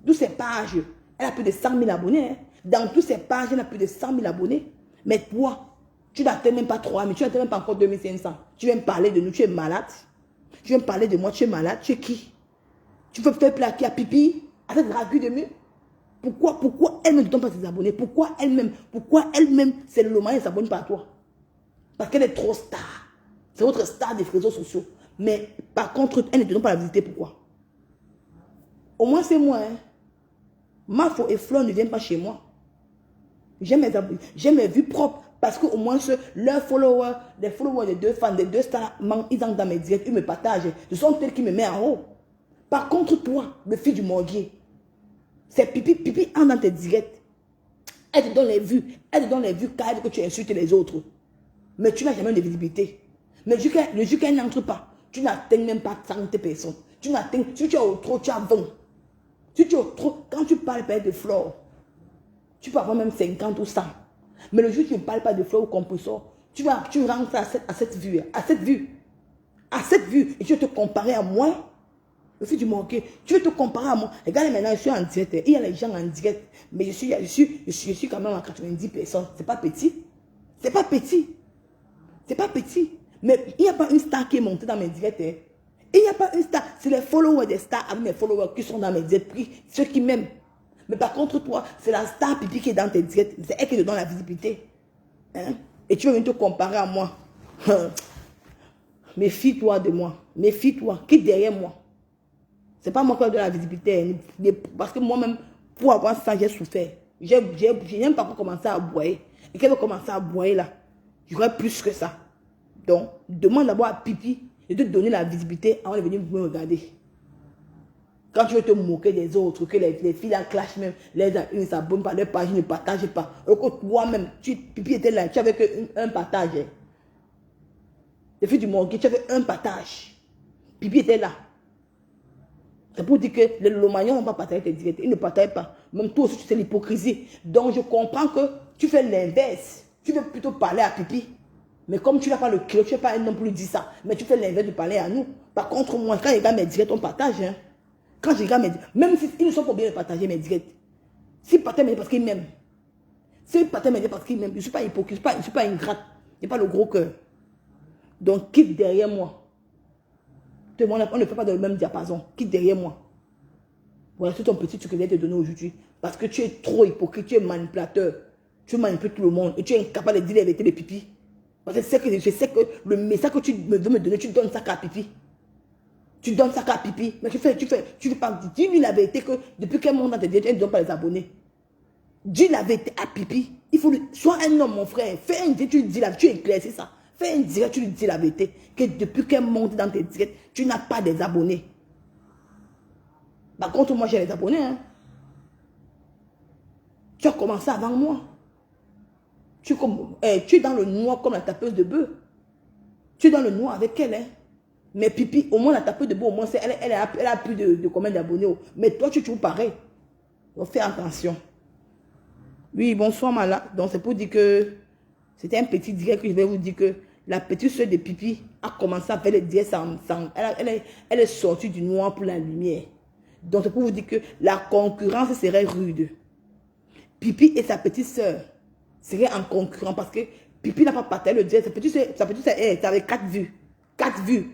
Speaker 1: Toutes ses pages, elle a plus de 100 000 abonnés. Hein. Dans toutes ses pages, elle a plus de 100 000 abonnés. Mais toi, tu n'atteins même pas 3 000, tu n'atteins même pas encore 2500. Tu viens me parler de nous, tu es malade. Tu viens me parler de moi, tu es malade. Tu es qui? Tu peux faire plaquer à Pipi, à cette raclure de mur. Pourquoi elle ne donne pas ses abonnés? Pourquoi elle-même, c'est le Lomagnan, elle ne s'abonne pas à toi? Parce qu'elle est trop star. C'est votre star des réseaux sociaux. Mais par contre, elle ne te donne pas la visiter. Pourquoi? Au moins c'est moi. Hein. Mafo et Flo ne viennent pas chez moi. J'ai mes vues propres. Parce qu'au moins, leurs followers, les followers des deux fans, des deux stars, ils entrent dans mes directs, ils me partagent. Ce sont eux qui me mettent en haut. Par contre, toi, le fils du Morguet, c'est Pipi entre dans tes directs. Elle te donne les vues. Elle te donne les vues car elle veut que tu insultes les autres. Mais tu n'as jamais de visibilité. Mais le jour qu'elle n'entre pas, tu n'atteins même pas 30 personnes. Tu n'atteins, si tu es au trop, tu as 20. Si tu es au trop, quand tu parles pas de Flore, tu peux avoir même 50 ou 100. Mais le jour où tu ne parles pas de Flore ou compresseur, tu rentres à cette vue. À cette vue. Et tu veux te comparer à moi. Le fils du Morguet, tu veux te comparer à moi. Regarde maintenant, je suis en direct. Il y a les gens en direct. Mais je suis quand même à 90 personnes. C'est pas petit. C'est pas petit. C'est pas petit. Mais il n'y a pas une star qui est montée dans mes directs. Hein. Il n'y a pas une star. C'est les followers des stars avec mes followers qui sont dans mes directs. Ceux qui m'aiment. Mais par contre, toi, c'est la star pipi qui est dans tes directs. C'est elle qui te donne la visibilité. Hein? Et tu veux venir te comparer à moi. Méfie-toi de moi. Méfie-toi. Quitte derrière moi. C'est pas moi qui ai de la visibilité. Hein. Parce que moi-même, pour avoir ça, j'ai souffert. Je n'aime pas commencer à boyer. Et qu'elle veut commencer à boyer là. J'aurais plus que ça. Donc, demande d'abord à Pipi de te donner la visibilité avant de venir me regarder. Quand tu veux te moquer des autres, que les filles là clashent même, les uns ne s'abonnent pas, leur page ne partagent pas. Toi-même, Pipi était là, tu avais qu'un partage. Hein. Les filles du monde, tu avais un partage. Pipi était là. C'est pour dire que les Lomanions n'ont pas partagé tes directs. Ils ne partagent pas. Même toi aussi, tu sais l'hypocrisie. Donc, je comprends que tu fais l'inverse. Tu veux plutôt parler à Pipi. Mais comme tu n'as pas le kilo, tu n'es pas un homme pour lui dire ça. Mais tu fais l'inverse de parler à nous. Par contre, moi, quand je regarde mes directs, on partage. Hein. Quand je regarde mes directs, même s'ils ne sont pas bien de partager mes directs. S'ils partagent mes directs parce qu'ils m'aiment. S'ils partagent mes directs parce qu'ils m'aiment. Je ne suis pas hypocrite, je ne suis pas ingrate. Je n'ai pas le gros cœur. Donc, quitte derrière moi. On ne fait pas dans le même diapason. Quitte derrière moi. Voilà, c'est ton petit truc que je vais te donner aujourd'hui. Parce que tu es trop hypocrite, tu es manipulateur. Tu manipules tout le monde. Et tu es incapable de dire la vérité de Pipi. Parce que je sais que le message que tu veux me donner, tu donnes ça à Pipi. Tu donnes ça à Pipi. Mais tu veux pas dis-lui la vérité que depuis quel moment tu ne donnes pas les abonnés. Dis la vérité à Pipi. Il faut sois un homme, mon frère. Fais un direct, tu lui dis la vérité, tu éclaircis ça. Fais un direct, tu lui dis la vérité. Que depuis quel moment dans tes directs, tu n'as pas des abonnés. Par contre, moi, j'ai les abonnés. Hein. Tu as commencé avant moi. Tu es dans le noir comme la tapeuse de bœuf. Tu es dans le noir avec elle. Hein. Mais Pipi, au moins la tapeuse de bœuf, au moins, elle a plus de combien d'abonnés. Mais toi, tu es toujours pareil. Donc, fais attention. Oui, bonsoir, Mala. Donc, c'est pour dire que c'était un petit direct que je vais vous dire que la petite soeur de Pipi a commencé à faire les directs sans elle est sortie du noir pour la lumière. Donc, c'est pour vous dire que la concurrence serait rude. Pipi et sa petite soeur seraient en concurrence parce que Pipi n'a pas partagé le direct. Sa petite soeur avait 4 vues. 4 vues.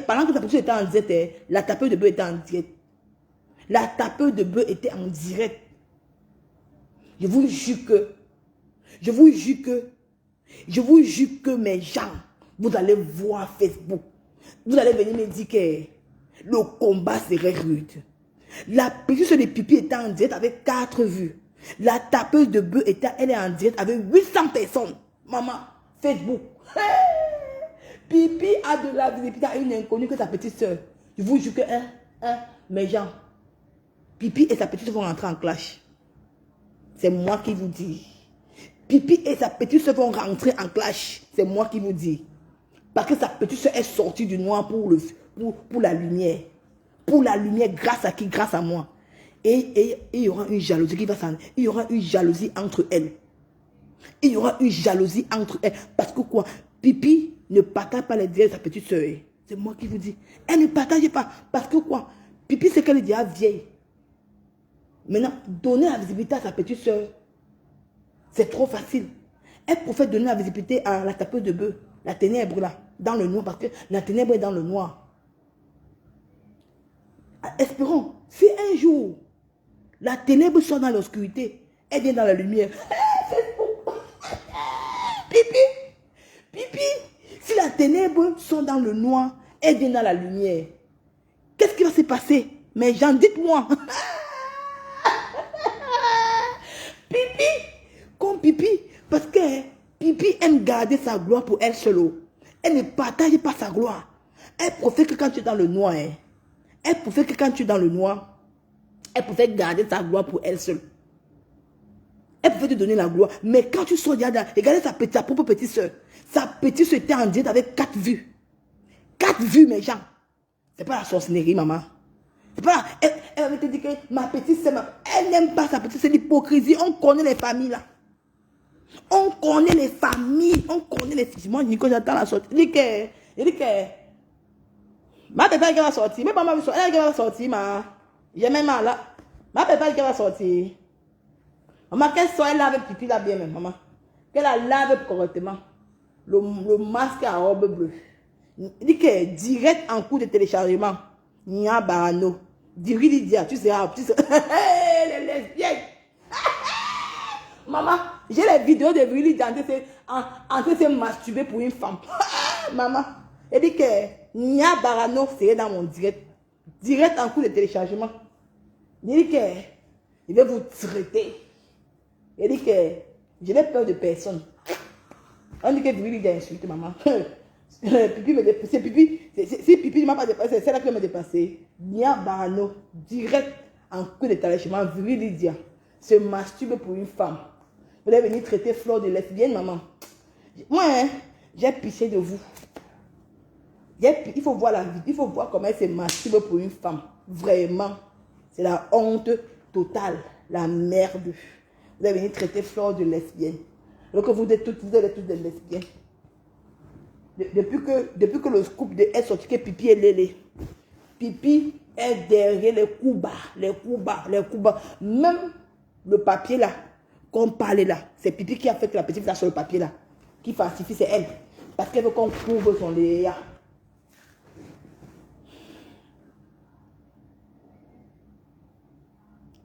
Speaker 1: Pendant que sa petite soeur était en direct, la tapeuse de bœuf était en direct. La tapeuse de bœuf était en direct. Je vous jure que mes gens, vous allez voir Facebook. Vous allez venir me dire que le combat serait rude. La petite soeur de Pipi était en direct avec 4 vues. La tapeuse de bœuf elle est en direct avec 800 personnes. Maman, Facebook. Pipi a de la visibilité à une inconnue que sa petite soeur. Je vous jure que, mes gens, Pipi et sa petite soeur vont rentrer en clash. C'est moi qui vous dis. Pipi et sa petite soeur vont rentrer en clash. C'est moi qui vous dis. Parce que sa petite soeur est sortie du noir pour la lumière. Pour la lumière, grâce à qui? Grâce à moi. Et il y aura une jalousie qui va s'en... Il y aura une jalousie entre elles. Il y aura une jalousie entre elles. Parce que quoi? Pipi ne partage pas les directs de sa petite soeur. C'est moi qui vous dis. Elle ne partage pas. Parce que quoi? Pipi, c'est qu'elle est déjà vieille. Maintenant, donner la visibilité à sa petite soeur, c'est trop facile. Elle préfère donner la visibilité à la tapeuse de bœuf, la ténèbre là, dans le noir, parce que la ténèbre est dans le noir. Espérons, si un jour, la ténèbre sort dans l'obscurité, elle vient dans la lumière. Pipi, si la ténèbre sort dans le noir, elle vient dans la lumière. Qu'est-ce qui va se passer? Mais gens, dites-moi. Pipi, comme Pipi, parce que Pipi aime garder sa gloire pour elle seule. Elle ne partage pas sa gloire. Elle préfère que quand tu es dans le noir, elle préfère que quand tu es dans le noir, elle préfère garder sa gloire pour elle seule. Elle préfère te donner la gloire. Mais quand tu sors derrière, regardez sa propre petite soeur. Sa petite soeur était en direct avec 4 vues. 4 vues, mes gens. C'est pas la sorcellerie, maman. C'est pas, elle va te dire que ma petite soeur, elle n'aime pas sa petite soeur, c'est l'hypocrisie. On connaît les familles là. On connaît les familles. On connaît les filles. Moi, Nico, j'attends la sortie. Il dit que ma pépère qui va sortir. Mais pas ma sortie. Elle qui va sortir, ma. J'ai même mal là. Ma pépère qui va sortir. Maman, qu'elle soit, elle lave Pipi là bien, même, maman. Qu'elle la lave correctement. Le masque à robe bleue. Il dit que direct en cours de téléchargement. Nia Barano. Diri Lydia, tu sais, les lesbiennes. Maman, j'ai les vidéos de Diri Lydia en train de se masturber pour une femme. Maman, il dit que Nia Barano serait dans mon direct. Direct en cours de téléchargement. Il dit que il va vous traiter. Il dit que je n'ai peur de personne. On dit que Diri Lydia insulte maman. Pipi me dépasse. Si Pipi ne m'a pas dépassé, c'est là qu'elle m'a dépassé. Nia Barano, direct en coup de téléchargement, Diri Lydia se masturbe pour une femme. Vous allez venir traiter Flore de lesbienne, maman. Moi, hein, j'ai pissé de vous. Il faut voir la vie, il faut voir comment elle se masturbe pour une femme. Vraiment, c'est la honte totale, la merde. Vous allez venir traiter Flore de lesbienne. Donc vous êtes toutes des lesbiennes. Depuis que le scoop de est sorti que Pipi est lélé. Pipi est derrière les coups bas. Même le papier là, qu'on parlait là, c'est Pipi qui a fait que la petite là sur le papier là, qui falsifie, c'est elle. Parce qu'elle veut qu'on couvre son Léa.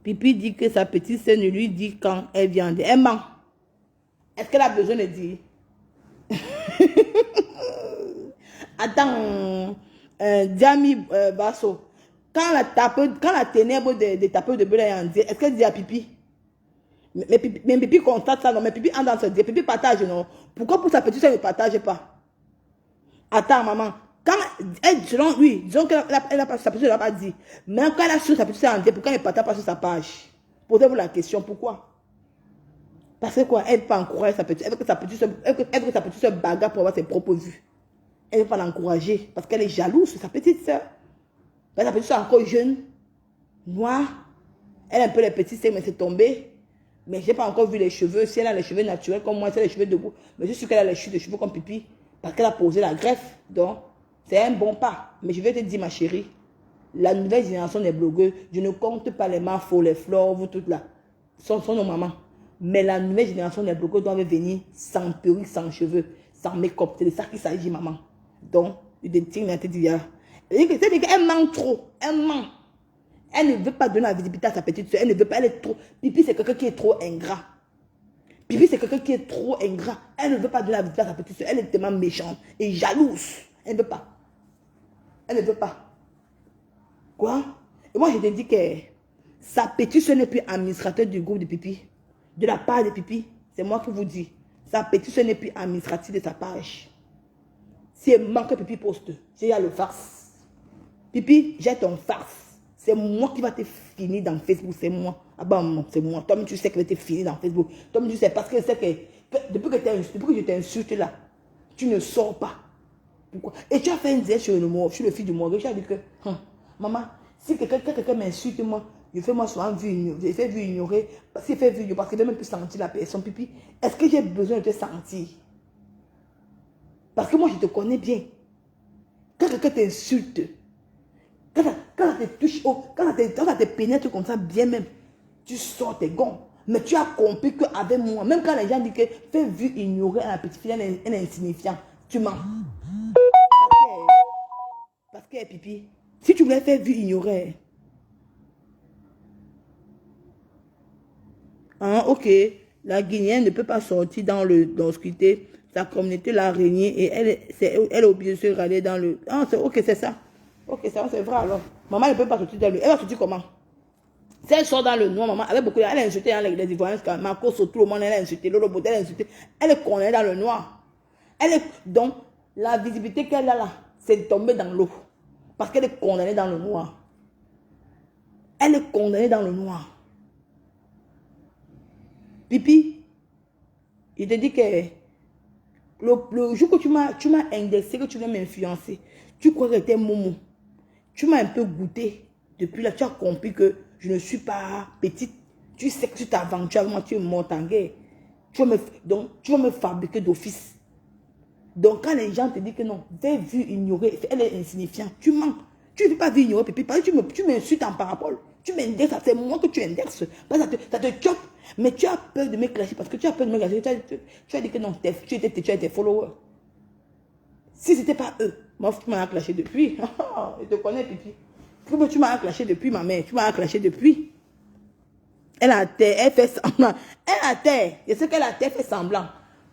Speaker 1: Pipi dit que sa petite sœur ne lui dit quand elle vient. Elle ment. Est-ce qu'elle a besoin de dire? Attends, Diami Basso, quand la ténèbre des tapeurs de beurre est en dire, est-ce qu'elle dit à Pipi? Mais Pipi constate ça, non, mais Pipi entre dans ce dire, Pipi partage, non. Pourquoi pour sa petite soeur ne partage pas? Attends, maman, quand elle, selon lui, disons qu'elle sa petite soeur n'a pas dit, mais quand elle a su sa petite soeur en dire, pourquoi elle ne partage pas sur sa page? Posez-vous la question, pourquoi? Parce que quoi, elle ne peut pas encourager sa petite soeur, elle veut que sa petite soeur bagarre pour avoir ses propres vues. Elle ne veut pas l'encourager parce qu'elle est jalouse sur sa petite soeur. Sa petite soeur est encore jeune, noire. Elle a un peu les petits seins, mais c'est tombé. Mais je n'ai pas encore vu les cheveux. Si elle a les cheveux naturels comme moi, c'est les cheveux debout. Mais je suis sûre qu'elle a les chutes de cheveux comme Pipi. Parce qu'elle a posé la greffe. Donc, c'est un bon pas. Mais je vais te dire, ma chérie, la nouvelle génération des blogueurs, je ne compte pas les Marfo, les Flore, vous toutes là. Sont nos mamans. Mais la nouvelle génération des blogueurs doivent venir sans perruque, sans cheveux, sans make-up. C'est de ça qu'il s'agit, maman. Donc, elle ment trop. Elle ment. Elle ne veut pas donner la visibilité à sa petite soeur. Elle ne veut pas, elle est trop. Pipi, c'est quelqu'un qui est trop ingrat. Pipi, c'est quelqu'un qui est trop ingrat. Elle ne veut pas donner la visibilité à sa petite soeur. Elle est tellement méchante et jalouse. Elle ne veut pas. Elle ne veut pas. Quoi? Et moi, je te dis que sa petite soeur n'est plus administrateur du groupe de Pipi. De la part de Pipi. C'est moi qui vous dis. Sa petite soeur n'est plus administratrice de sa page. Si elle manque Pipi poste, j'ai le farce. Pipi, j'ai ton farce. C'est moi qui va te finir dans Facebook, c'est moi. Ah ben, c'est moi. Toi-même, tu sais que je vais te finir dans Facebook. Toi-même, tu sais, parce que je sais que depuis que je t'insulte là, tu ne sors pas. Pourquoi? Et tu as fait une zèle sur le mot, je suis le fils du mot. Tu as dit que, maman, si quelqu'un m'insulte, moi, je fais moi souvent vu ignorer. Parce qu'il fait vu ignorer, parce qu'il ne veut même plus sentir la personne. Pipi, est-ce que j'ai besoin de te sentir? Parce que moi, je te connais bien. Quand quelqu'un t'insulte, quand ça te touche, quand ça te pénètre comme ça, bien même, tu sors tes gonds. Mais tu as compris qu'avec moi, même quand les gens disent que fais vu ignorer à la petite fille, elle est insignifiante, tu mens. Parce que, Pipi, si tu voulais faire vu ignorer, hein, ok, la Guinéenne ne peut pas sortir dans l'obscurité. Sa communauté l'a régnée et elle est obligée de se râler dans le... Ah, ok, c'est ça. Ok, ça c'est vrai alors. Maman ne peut pas sortir dans le... Elle va sortir comment? Si elle sort dans le noir, maman, avec beaucoup... Elle a insulté hein, les Ivoiriens, Marco sur tout le monde, elle a insulté, Lolo Botel, elle a insulté. Elle est condamnée dans le noir. Donc, la visibilité qu'elle a là, c'est de tomber dans l'eau. Parce qu'elle est condamnée dans le noir. Elle est condamnée dans le noir. Pipi, il te dit que le jour que tu m'as indexé, que tu voulais m'influencer, tu crois que c'était Momo. Tu m'as un peu goûté. Depuis là, tu as compris que je ne suis pas petite. Tu sais que tu t'aventures avec moi, tu es morte en guerre. Donc, tu vas me fabriquer d'office. Donc, quand les gens te disent que non, j'ai vu ignorer, elle est insignifiante, tu mens. Tu ne veux pas vu ignorer, Pipi, parce que tu m'insultes en parabole. Tu m'indexes, c'est moi que tu indexes. Parce que ça te choque. Mais tu as peur de me clasher, parce que tu as peur de me clasher. Tu as dit que non, tu as tes followers. Si ce n'était pas eux, Moi, tu m'as clashé depuis. Je te connais, Pipi. Tu m'as clashé depuis, ma mère. Tu m'as clashé depuis. Elle a terre, elle fait semblant. Elle a terre. Je sais qu'elle a terre, fait semblant.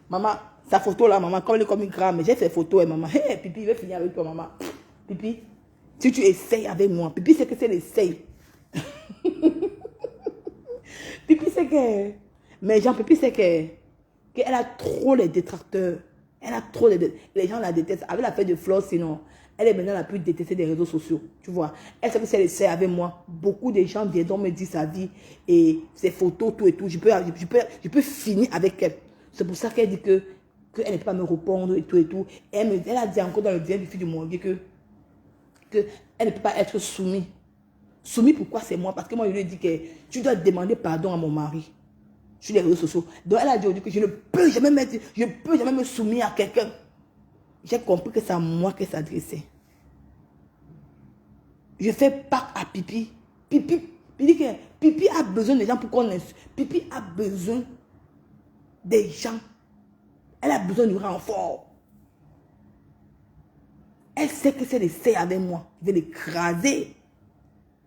Speaker 1: Maman, sa photo là, maman, comme elle est comme une grave, mais j'ai fait photo, et maman. Hé, Pipi, il veut finir avec toi, maman. Pipi, si tu essayes avec moi, Pipi, c'est que c'est l'essaye. Pipi, c'est que. Mais Jean, Pipi, c'est que. Qu'elle a trop les détracteurs. Elle a trop les gens la détestent. Avec la fête de Flore, sinon, elle est maintenant la plus détestée des réseaux sociaux. Tu vois. Elle sait que si elle essaie avec moi, beaucoup de gens viendront me dire sa vie et ses photos, tout et tout. Je peux finir avec elle. C'est pour ça qu'elle dit qu'elle ne peut pas me répondre et tout et tout. Et elle a dit encore dans le bien du fil du monde que elle ne peut pas être soumise. Soumis, pourquoi c'est moi? Parce que moi, je lui ai dit que tu dois demander pardon à mon mari sur les réseaux sociaux. Donc, elle a dit que je ne peux jamais me soumettre à quelqu'un. J'ai compris que c'est à moi qu'elle s'adressait. Je fais part à Pipi. Pipi a besoin des gens pour qu'on l'insulte. Pipi a besoin des gens. Elle a besoin du renfort. Elle sait que c'est l'essai avec moi. Je vais l'écraser.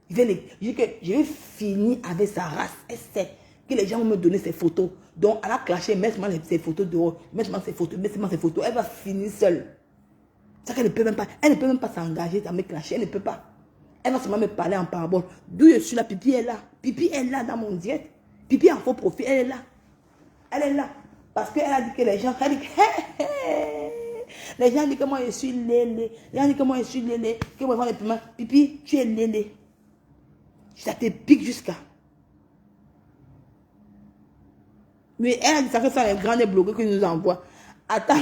Speaker 1: Je vais finir avec sa race. Elle sait que les gens vont me donner ses photos. Donc, elle a clashé, mets-moi ses photos dehors. Mets-moi ses photos. Elle va finir seule. C'est qu'elle ne peut même pas s'engager à me clasher. Elle ne peut pas. Elle va seulement me parler en parabole. D'où je suis là, Pipi est là. Pipi est là dans mon diète. Pipi en faux profil, elle est là. Elle est là. Parce qu'elle a dit que les gens, les gens disent que moi je suis lélé. Les gens disent que moi je suis lélé. Que moi je vois les piments. Pipi, tu es lélé. Ça te pique jusqu'à. Mais elle a dit ça que ça les grands blogueurs qui nous envoient. Attends.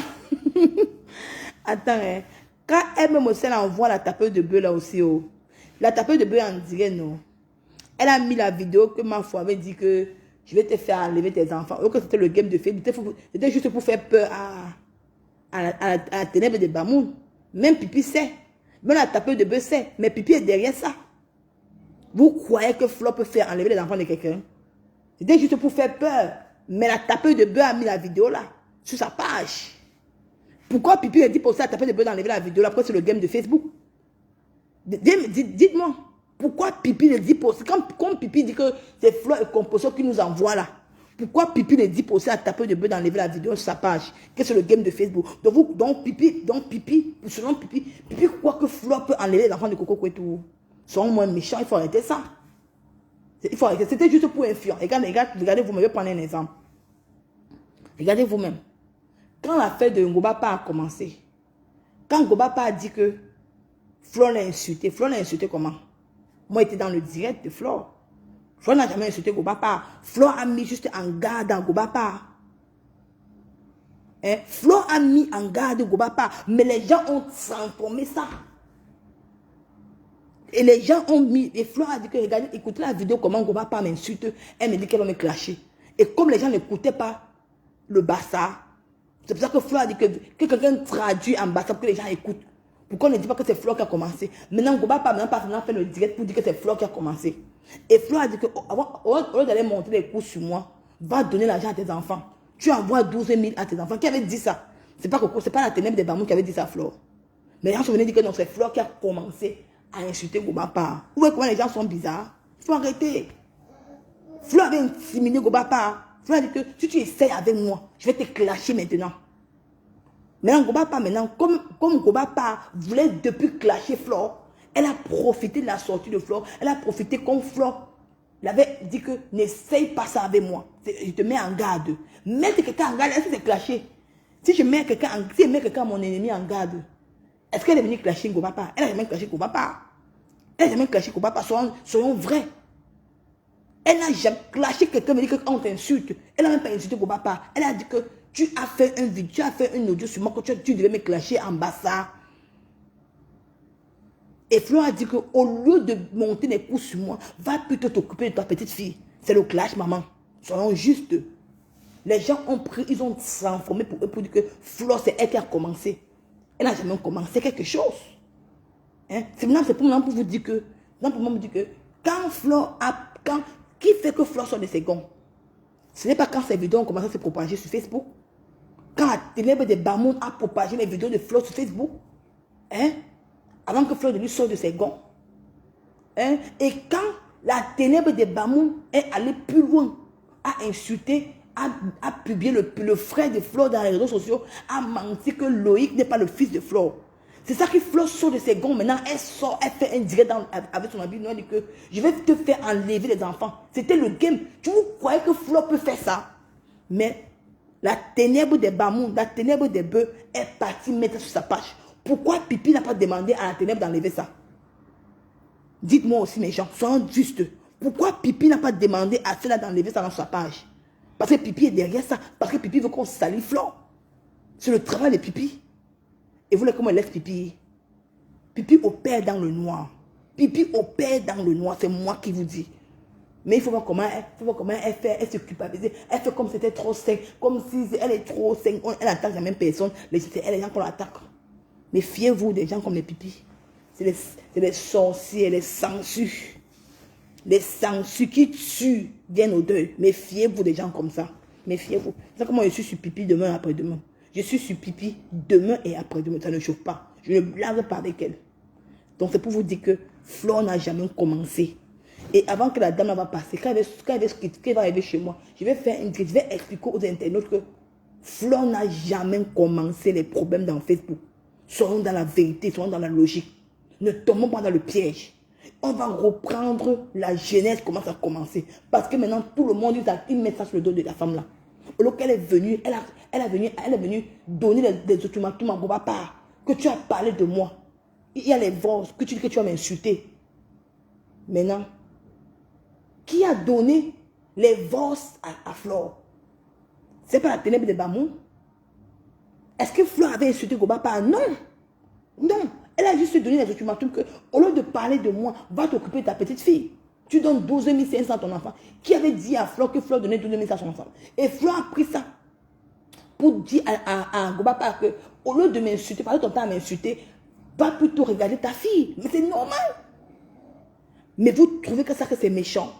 Speaker 1: Attends, hein. Quand elle-même aussi, elle envoie la tapeuse de bœuf là aussi. Oh. La tapeuse de bœuf en dirait non. Elle a mis la vidéo que ma foi avait dit que je vais te faire enlever tes enfants. Ou que c'était le game de Facebook. C'était juste pour faire peur à la ténèbre de Bamoun. Même Pipi sait. Même la tapeuse de bœuf sait. Mais Pipi est derrière ça. Vous croyez que Flo peut faire enlever les enfants de quelqu'un? C'était juste pour faire peur. Mais la tapeuse de bœuf a mis la vidéo là, sur sa page. Pourquoi Pipi a dit pour ça la tapeuse de bœuf d'enlever la vidéo là? Pourquoi c'est le game de Facebook? Dites-moi. Pourquoi Pipi le dit pour ça? Comme Pipi dit que c'est Flo et Composition qui nous envoie là. Pourquoi Pipi le dit pour ça la tapeuse de bœuf d'enlever la vidéo sur sa page? Que c'est le game de Facebook. Donc Pipi, selon Pipi croit que Flo peut enlever les enfants de Coco Kouetou. Sont moins méchants, il faut arrêter ça. Il faut arrêter. C'était juste pour influer. Regardez vous-même, je vais prendre un exemple. Regardez vous-même. Quand l'affaire de Ngobapa a commencé, quand Ngobapa a dit que Flo l'a insulté comment? Moi, j'étais dans le direct de Flo. Flo n'a jamais insulté Ngobapa. Flo a mis juste en garde à Ngobapa. Hein? Flo a mis en garde Ngobapa. Mais les gens ont transformé ça. Et les gens ont mis, et Flo a dit que, regardez, écoutez la vidéo, comment Ngobapa m'insulte, elle me dit qu'elle va me clasher. Et comme les gens n'écoutaient pas le bassa, c'est pour ça que Flo a dit que quelqu'un traduit en bassa pour que les gens écoutent. Pourquoi on ne dit pas que c'est Flo qui a commencé? Maintenant, Ngobapa n'a pas fait le direct pour dire que c'est Flo qui a commencé. Et Flo a dit que, au lieu d'aller monter les coups sur moi, va donner l'argent à tes enfants. Tu envoies 12 000 à tes enfants. Qui avait dit ça? C'est pas la ténèbre des Bamou qui avait dit ça à Flo. Mais les gens sont venus dire que non, c'est Flo qui a commencé à insulter Ngobapa. Vous voyez comment les gens sont bizarres? Il faut arrêter. Flo avait intimidé Ngobapa. Flo a dit que si tu essayes avec moi, je vais te clasher maintenant. Maintenant, Ngobapa, comme Ngobapa voulait depuis clasher Flo, elle a profité de la sortie de Flo. Elle a profité comme Flo l'avait dit que n'essaye pas ça avec moi. Je te mets en garde. Mettre quelqu'un en garde, est-ce que c'est clasher? Si je mets quelqu'un, mon ennemi en garde, est-ce qu'elle est venue clasher Ngobapa? Elle n'a jamais clashé Ngobapa. Elle n'a jamais clashé Ngobapa. Soyons vrais. Elle n'a jamais clashé quelqu'un, me dit qu'on t'insulte. Elle n'a même pas insulté Ngobapa. Elle a dit que tu as fait un vidéo, tu as fait un audio sur moi, que tu devais me clasher en bassa. Et Flo a dit qu'au lieu de monter les coups sur moi, va plutôt t'occuper de ta petite fille. C'est le clash, maman. Soyons justes. Les gens ont pris, ils ont transformé pour dire que Flo, c'est elle qui a commencé. Elle n'a jamais commencé quelque chose. Hein? C'est pour vous dire que, quand Flo a, qui fait que Flo soit de ses gonds? Ce n'est pas quand ces vidéos ont commencé à se propager sur Facebook. Quand la ténèbre de Bamoun a propagé les vidéos de Flo sur Facebook. Hein? Avant que Fleur de Lys sorte de ses gonds. Hein? Et quand la ténèbre des Bamou est allée plus loin, a insulté, a publié le frère de Fleur dans les réseaux sociaux, a menti que Loïc n'est pas le fils de Fleur. C'est ça que Fleur sort de ses gonds. Maintenant, elle sort, elle fait un direct avec son habit. Elle dit que je vais te faire enlever les enfants. C'était le game. Tu croyais que Fleur peut faire ça? Mais la ténèbre des Bamou, la ténèbre des bœufs est partie mettre sur sa page. Pourquoi Pipi n'a pas demandé à la ténèbre d'enlever ça? Dites-moi aussi, mes gens, soyons justes. Pourquoi Pipi n'a pas demandé à cela d'enlever ça dans sa page? Parce que Pipi est derrière ça. Parce que Pipi veut qu'on salit Flore. C'est le travail de Pipi. Et vous voulez comment elle laisse Pipi? Pipi opère dans le noir. Pipi opère dans le noir. C'est moi qui vous dis. Mais il faut voir comment elle fait. Elle se culpabilise. Elle fait comme si c'était trop sain. Comme si elle est trop saine. Elle attaque la même personne. C'est elle les gens qu'on l'attaque. Mais fiez-vous des gens comme les Pipi. C'est les sorciers, les sangsues. Les sangsues qui tuent viennent au deuil. Méfiez-vous des gens comme ça. Méfiez-vous. C'est comment je suis sur Pipi demain et après-demain. Je suis sur Pipi demain et après-demain. Ça ne chauffe pas. Je ne blâme pas avec elle. Donc c'est pour vous dire que Flore n'a jamais commencé. Et avant que la dame va passer, quand elle va arriver chez moi, je vais expliquer aux internautes que Flore n'a jamais commencé les problèmes dans Facebook. Soyons dans la vérité, soyons dans la logique. Ne tombons pas dans le piège. On va reprendre la jeunesse, comment ça a commencé. Parce que maintenant, tout le monde il met ça sur le dos de la femme là. Alors qu'elle est venue, elle est venue donner des ultimatums à Bobapar. Que tu as parlé de moi. Il y a les voix que tu vas m'insulter. Maintenant, qui a donné les voix à Flore? C'est pas la ténèbre de Bamou? Est-ce que Flore avait insulté Bobapar? Non. Non. Elle a juste donné les ultimatums que, au lieu de parler de moi, va t'occuper de ta petite fille. Tu donnes 12 500 à ton enfant. Qui avait dit à Flore que Flore donnait 12 500 à son enfant? Et Flore a pris ça pour dire à Bobapar que, au lieu de m'insulter, passer ton temps à m'insulter, va plutôt regarder ta fille. Mais c'est normal. Mais vous trouvez que ça que c'est méchant.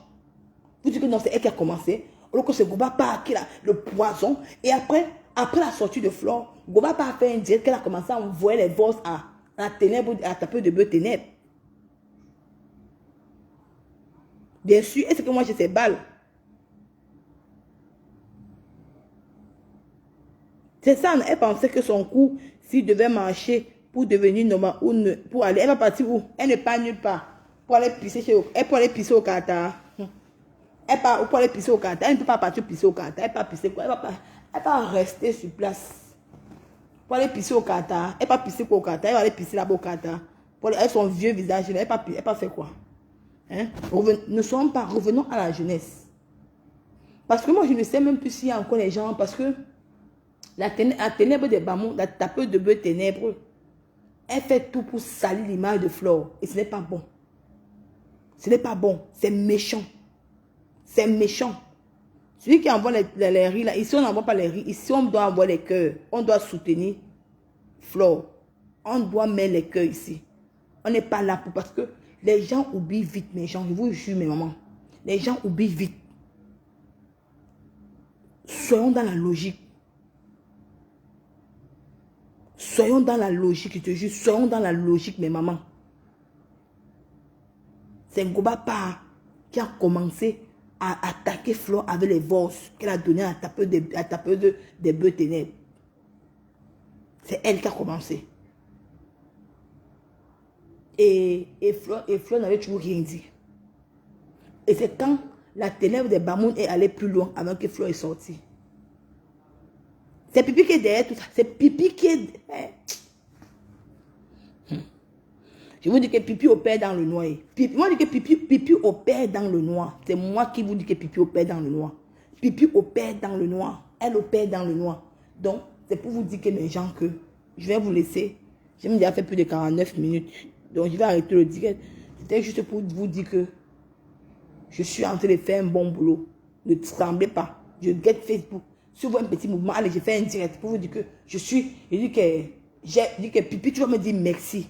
Speaker 1: Vous dites que non, c'est elle qui a commencé. Alors que c'est Bobapar qui a le poison. Et après la sortie de Flore, Bobapar a fait un direct qu'elle a commencé à envoyer les voix à la ténèbre, à taper de bœuf ténèbres. Bien sûr, est-ce que moi j'ai ces balles? C'est ça, elle pensait que son cou, s'il devait marcher pour devenir normal, ou ne, pour aller, elle va partir où? Elle ne part nulle part. Pour aller pisser au Qatar. Elle part pour aller pisser au Qatar. Elle ne peut pas partir pisser au Qatar. Elle va pisser quoi? Elle va rester sur place. Pour aller pisser au Qatar. Elle va pisser quoi au Qatar? Elle va aller pisser là-bas au Qatar. Avec son vieux visage, elle va faire quoi? Hein? Revenons à la jeunesse. Parce que moi, je ne sais même plus s'il y a encore les gens. Parce que la ténèbre des Bamou, la tapeuse de bœuf ténèbre, elle fait tout pour salir l'image de Flore. Et ce n'est pas bon. Ce n'est pas bon. C'est méchant. C'est méchant. Celui qui envoie les riz, là, ici on n'envoie pas les riz. Ici on doit envoyer les cœurs. On doit soutenir Flore. On doit mettre les cœurs ici. On n'est pas là pour... Parce que les gens oublient vite, mes gens. Je vous jure, mes mamans. Les gens oublient vite. Soyons dans la logique. Soyons dans la logique, je te jure. Soyons dans la logique, mes mamans. C'est Bobapar qui a commencé à attaquer Flore avec les voix qu'elle a donné à la tapeuse des bœufs ténèbres. C'est elle qui a commencé. Et Flore n'avait toujours rien dit. Et c'est quand la ténèbre des Bamoun est allée plus loin avant que Flore est sortie. C'est Pipi qui est derrière tout ça. C'est Pipi qui est... Je vous dis que Pipi opère dans le noir. Moi, je dis que Pipi opère dans le noir. C'est moi qui vous dis que Pipi opère dans le noir. Pipi opère dans le noir. Elle opère dans le noir. Donc, c'est pour vous dire que mes gens, que je vais vous laisser. J'ai déjà fait plus de 49 minutes. Donc, je vais arrêter le direct. C'était juste pour vous dire que je suis en train de faire un bon boulot. Ne tremblez pas. Je guette Facebook. Si vous voyez un petit mouvement, allez, j'ai fait un direct pour vous dire que je dis que Pipi, tu vas me dire merci.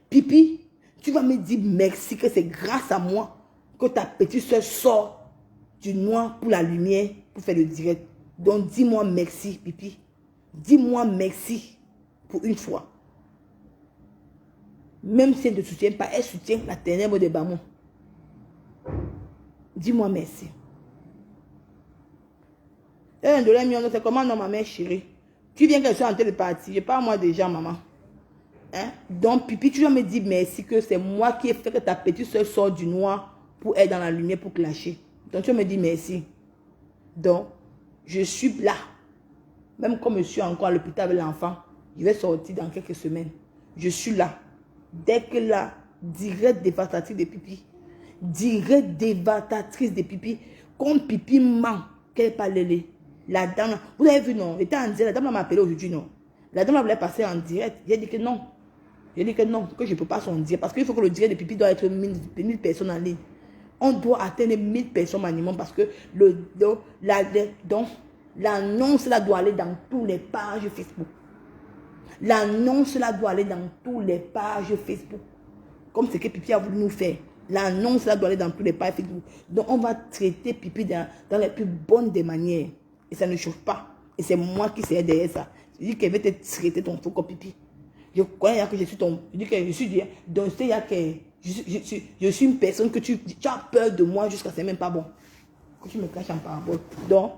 Speaker 1: Pipi, tu vas me dire merci que c'est grâce à moi que ta petite soeur sort du noir pour la lumière pour faire le direct. Donc dis-moi merci, Pipi. Dis-moi merci pour une fois. Même si elle ne te soutient pas, elle soutient la ténèbre des Bamon. Dis-moi merci. C'est comment non, ma mère chérie? Tu viens qu'elle soit en train de partir. Je parle moi déjà, maman. Hein? Donc, Pipi, tu dois me dire merci que c'est moi qui ai fait que ta petite soeur sort du noir pour être dans la lumière, pour clasher. Donc, tu me dis merci. Donc, je suis là. Même comme je suis encore à l'hôpital avec l'enfant, je vais sortir dans quelques semaines. Je suis là. Dès que là, direct dévastatrice de Pipi. Direct dévastatrice de Pipi. Comme Pipi ment, qu'elle n'est pas lélé. La dame, vous avez vu, non? J'étais en direct, la dame m'a appelé aujourd'hui, non? La dame voulait passer en direct. J'ai dit que non. J'ai dit que non, que je ne peux pas s'en dire. Parce qu'il faut que le direct de Pipi doit être 1000 personnes en ligne. On doit atteindre 1000 personnes minimum parce que l'annonce là doit aller dans tous les pages Facebook. L'annonce là doit aller dans tous les pages Facebook. Comme ce que Pipi a voulu nous faire. L'annonce là doit aller dans tous les pages Facebook. Donc on va traiter Pipi dans les plus bonnes des manières. Et ça ne chauffe pas. Et c'est moi qui serai derrière ça. Je dis qu'elle va te traiter ton faux comme Pipi. Je connais que je suis ton... Je dis que je suis... Donc c'est que je suis une personne que tu as peur de moi jusqu'à ce n'est même pas bon. Que tu me caches en parabole. Donc,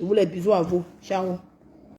Speaker 1: je vous les bisous à vous. Ciao.